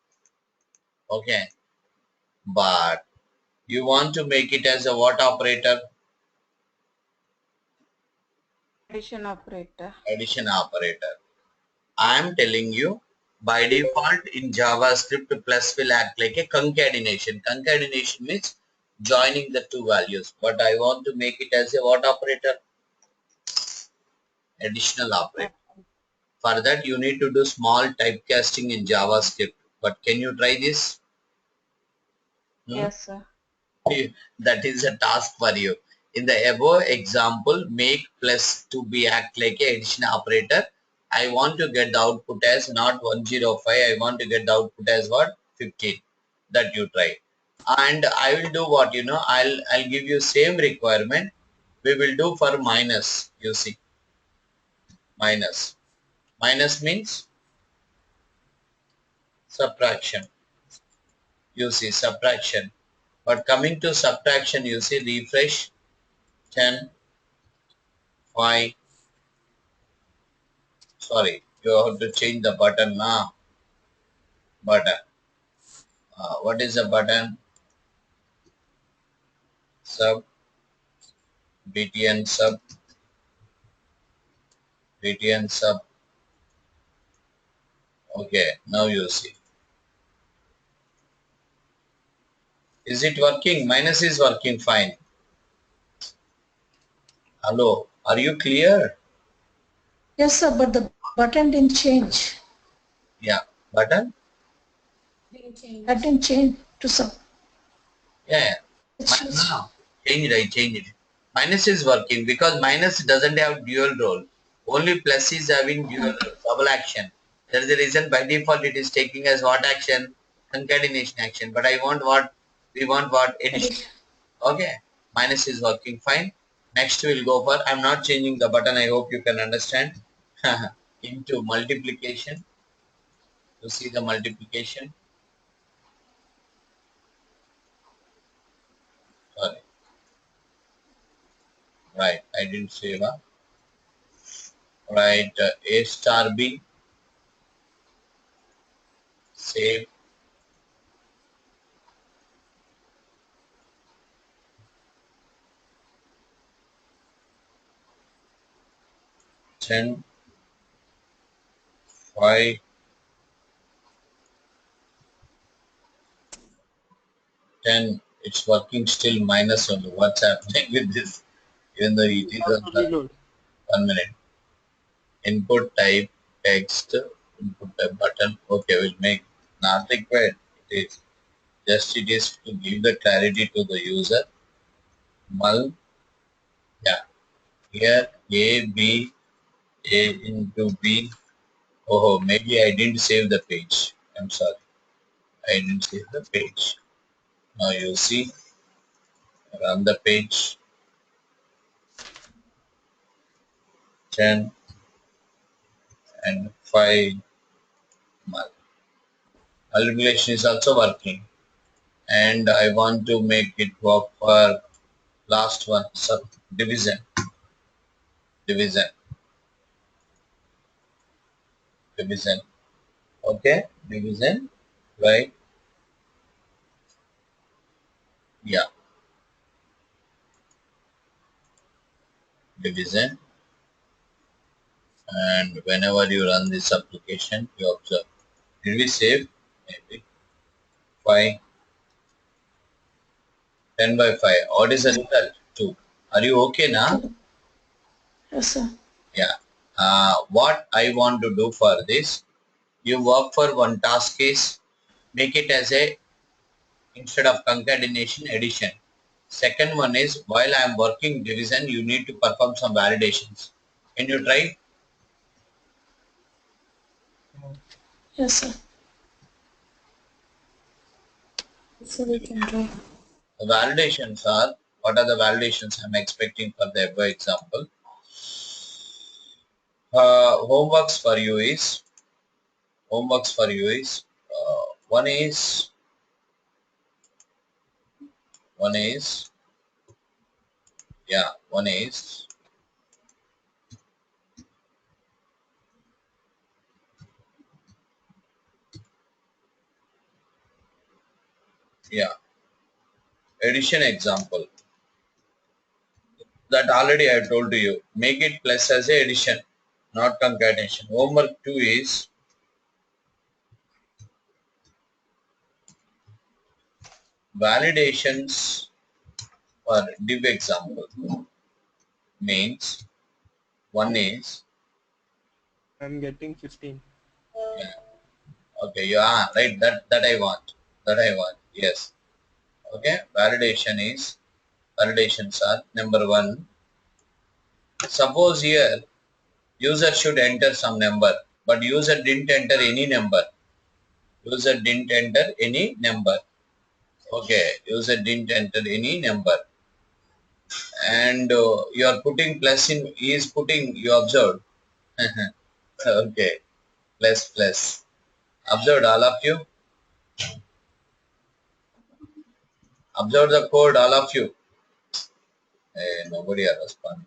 Okay. But you want to make it as a what operator? Addition operator. Addition operator. I am telling you, by default in JavaScript, plus will act like a concatenation. Concatenation means joining the two values. But I want to make it as a what operator? Additional operator. For that you need to do small typecasting in JavaScript. But can you try this? Yes, sir. That is a task for you. In the above example, make plus to be act like a addition operator. I want to get the output as not 105. I want to get the output as what? 15. That you try. And I will do what, I'll give you same requirement. We will do for minus. You see, minus. Minus means subtraction. You see, subtraction. But coming to subtraction, you see, refresh 10, 5. Sorry, you have to change the button now. Button. What is the button? Sub, btn sub, btn sub. Okay, now you see. Is it working? Minus is working fine. Hello, are you clear? Yes, sir, but the button didn't change. Yeah, button? That didn't change to sub. Yeah, It's just, no, I changed it. Minus is working because minus doesn't have dual role. Only plus is having dual double action. That is the reason by default it is taking as what action? Concatenation action. But I want what? We want what? Addition. Okay. Minus is working fine. Next we'll go for, I'm not changing the button. I hope you can understand. Into multiplication. You see the multiplication. Sorry. Right. I didn't save up. Right. A star B. Save. Ten. 5, 10. It's working still minus only. What's happening with this? Even though it is on the Reload. 1 minute. Input type text. Input type button. Okay, we'll make not required. It is just it is to give the clarity to the user. Mul. Yeah. Here A B A into B. Oh, maybe I didn't save the page. I'm sorry. I didn't save the page. Now you see. Run the page. 10 and 5 multiplication is also working, and I want to make it work for last one, sub division. Okay, division, right? Yeah, division. And whenever you run this application, you observe, did we save? Maybe 5, 10 by 5. What is the result? 2. Are you okay now? yes, sir. Yeah. What I want to do for this, You work for one task case, make it as a, instead of concatenation, addition. Second one is, while I am working division, you need to perform some validations. Can you try? Yes, sir. So we can try. The validations are, what are the validations I'm expecting for the above example? Homeworks for you is, one is, yeah, one is, yeah, addition example. That already I told you. Make it plus as a addition, not concatenation. Homework 2 is validations for div example. Means one is, I'm getting 15. yeah, okay, yeah, right, that I want. Yes. Okay, validations are number one. Suppose here user should enter some number, but user didn't enter any number. Okay, user didn't enter any number, and you are putting plus in. He is putting. You observed. Okay, plus. Observed all of you. Observe the code, all of you. Nobody are responding.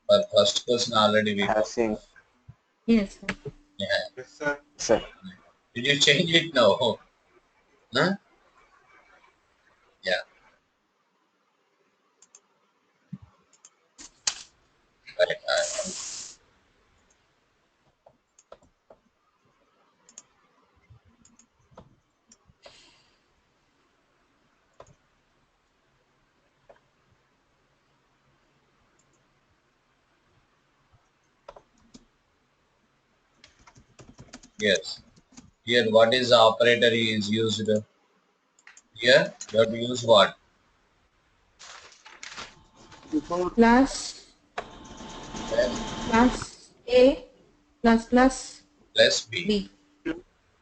For first question already we got. Yes, sir. Yeah. Yes, sir. Sir. Did you change it now? Huh? Yeah. Right. Yes. Here, what is the operator he is used? Here, you have to use what? Plus A plus B. B.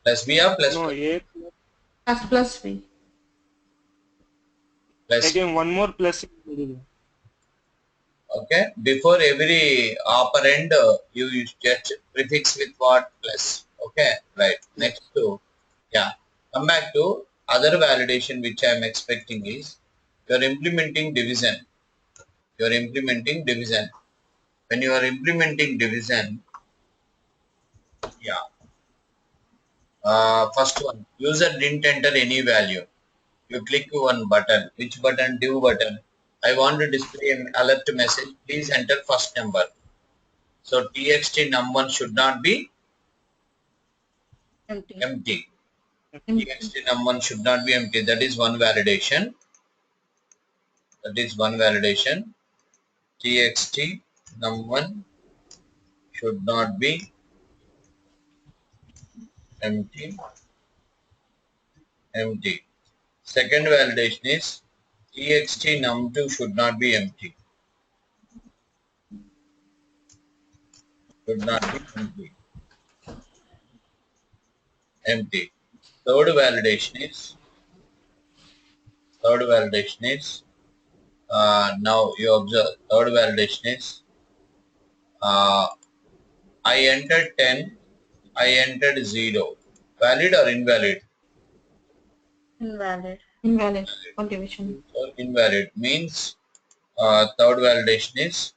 Plus B or plus No, B? A Plus B. Plus. again one more plus in the middle. Okay. Before every operand, you just prefix with what? Plus. Okay. Right. Next to, yeah. Come back to other validation which I am expecting is, you are implementing division. When you are implementing division, yeah. First one, user didn't enter any value. You click one button. Which button? Div button. I want to display an alert message. Please enter first number. So txt num1 should not be empty. Txt num1 should not be empty. That is one validation. Txt num1 should not be empty. Second validation is txt num2 should not be empty. Empty. Third validation is now you observe. Third validation is I entered 10, I entered 0. Valid or invalid? Invalid. Invalid on division. So invalid means third validation is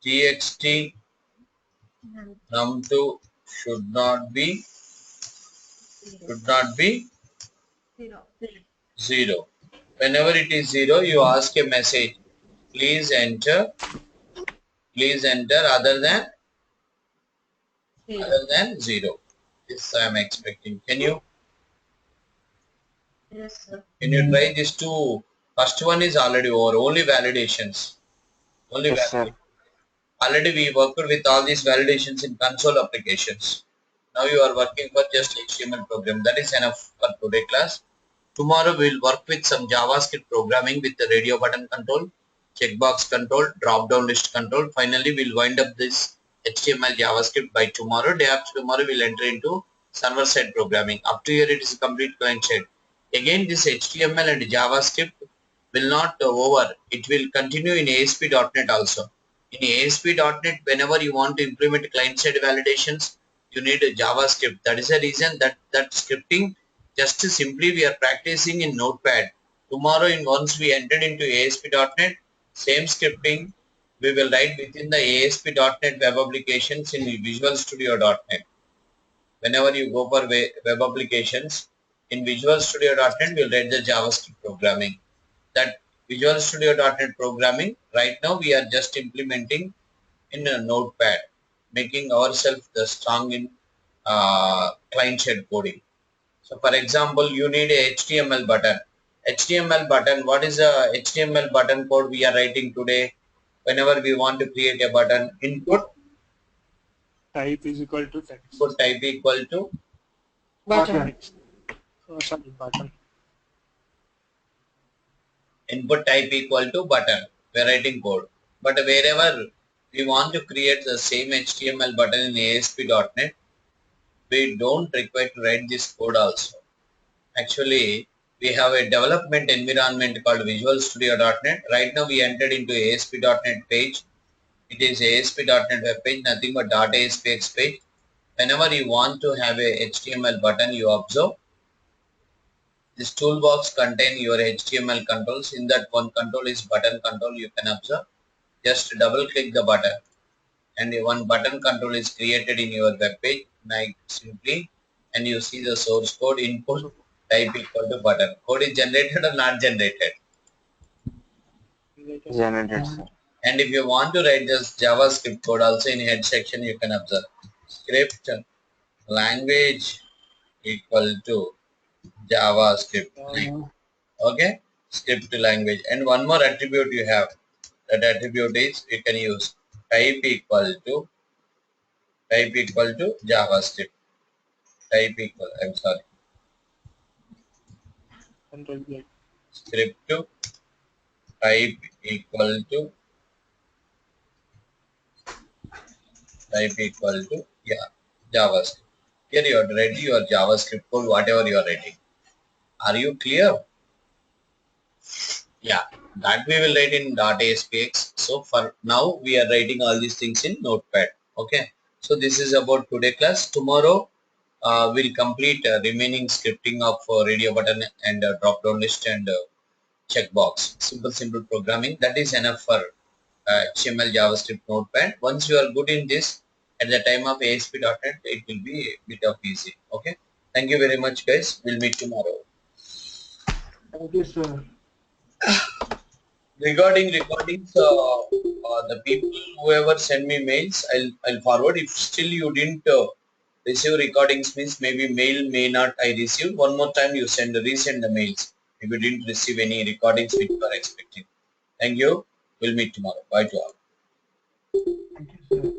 txt num2 should not be Zero. 0. Whenever it is 0, you ask a message. Please enter other than 0. This I am expecting. Can you Yes, sir. try these two? First one is already over. Only validations. Yes, sir. Already we worked with all these validations in console applications. Now you are working for just HTML program. That is enough for today class. Tomorrow we will work with some JavaScript programming with the radio button control, checkbox control, drop down list control. Finally we will wind up this HTML JavaScript by tomorrow. Day after tomorrow we will enter into server side programming. Up to here it is a complete client side. Again this HTML and JavaScript will not over. It will continue in ASP.NET also. In ASP.NET, whenever you want to implement client-side validations, you need a JavaScript. That is the reason that scripting just simply we are practicing in Notepad. Tomorrow, once we entered into ASP.NET, same scripting we will write within the ASP.NET web applications in Visual Studio.NET. Whenever you go for web applications in Visual Studio.NET, we'll write the JavaScript programming. That Visual Studio.NET programming, right now we are just implementing in a Notepad, making ourselves the strong in client-side coding. So for example, you need a HTML button. HTML button, what is a HTML button code we are writing today? Whenever we want to create a button, input Type is equal to text. input type equal to Button. Text. Oh, sorry, button. input type equal to button. We are writing code. But wherever we want to create the same HTML button in ASP.NET, we don't require to write this code also. Actually, we have a development environment called Visual Studio.NET. Right now we entered into ASP.NET page. It is ASP.NET web page, nothing but .aspx page. Whenever you want to have a HTML button, you observe this toolbox contain your HTML controls. In that one control is button control. You can observe. Just double click the button and one button control is created in your web page. Like simply, and you see the source code input type equal to button. Code is generated or not generated. Generated, sir. And if you want to write this JavaScript code also in head section, you can observe script language equal to JavaScript. Okay, script language. And one more attribute you have. That attribute is you can use type equal to JavaScript. Control Z. Script to type equal to JavaScript. Here you are ready your JavaScript code, whatever you are writing. Are you clear? Yeah, that we will write in .aspx. So for now we are writing all these things in Notepad. Okay. So this is about today class. Tomorrow we'll complete remaining scripting of radio button and drop down list and checkbox. Simple programming. That is enough for HTML, JavaScript, Notepad. Once you are good in this, at the time of ASP.NET, it will be a bit of easy. Okay. Thank you very much, guys. We'll meet tomorrow. Thank you, sir. Regarding recordings, the people whoever send me mails, I'll forward. If still you didn't receive recordings, means maybe mail may not I received. One more time you resend the mails if you didn't receive any recordings which you are expecting. Thank you. We'll meet tomorrow. Bye to all. Thank you, sir.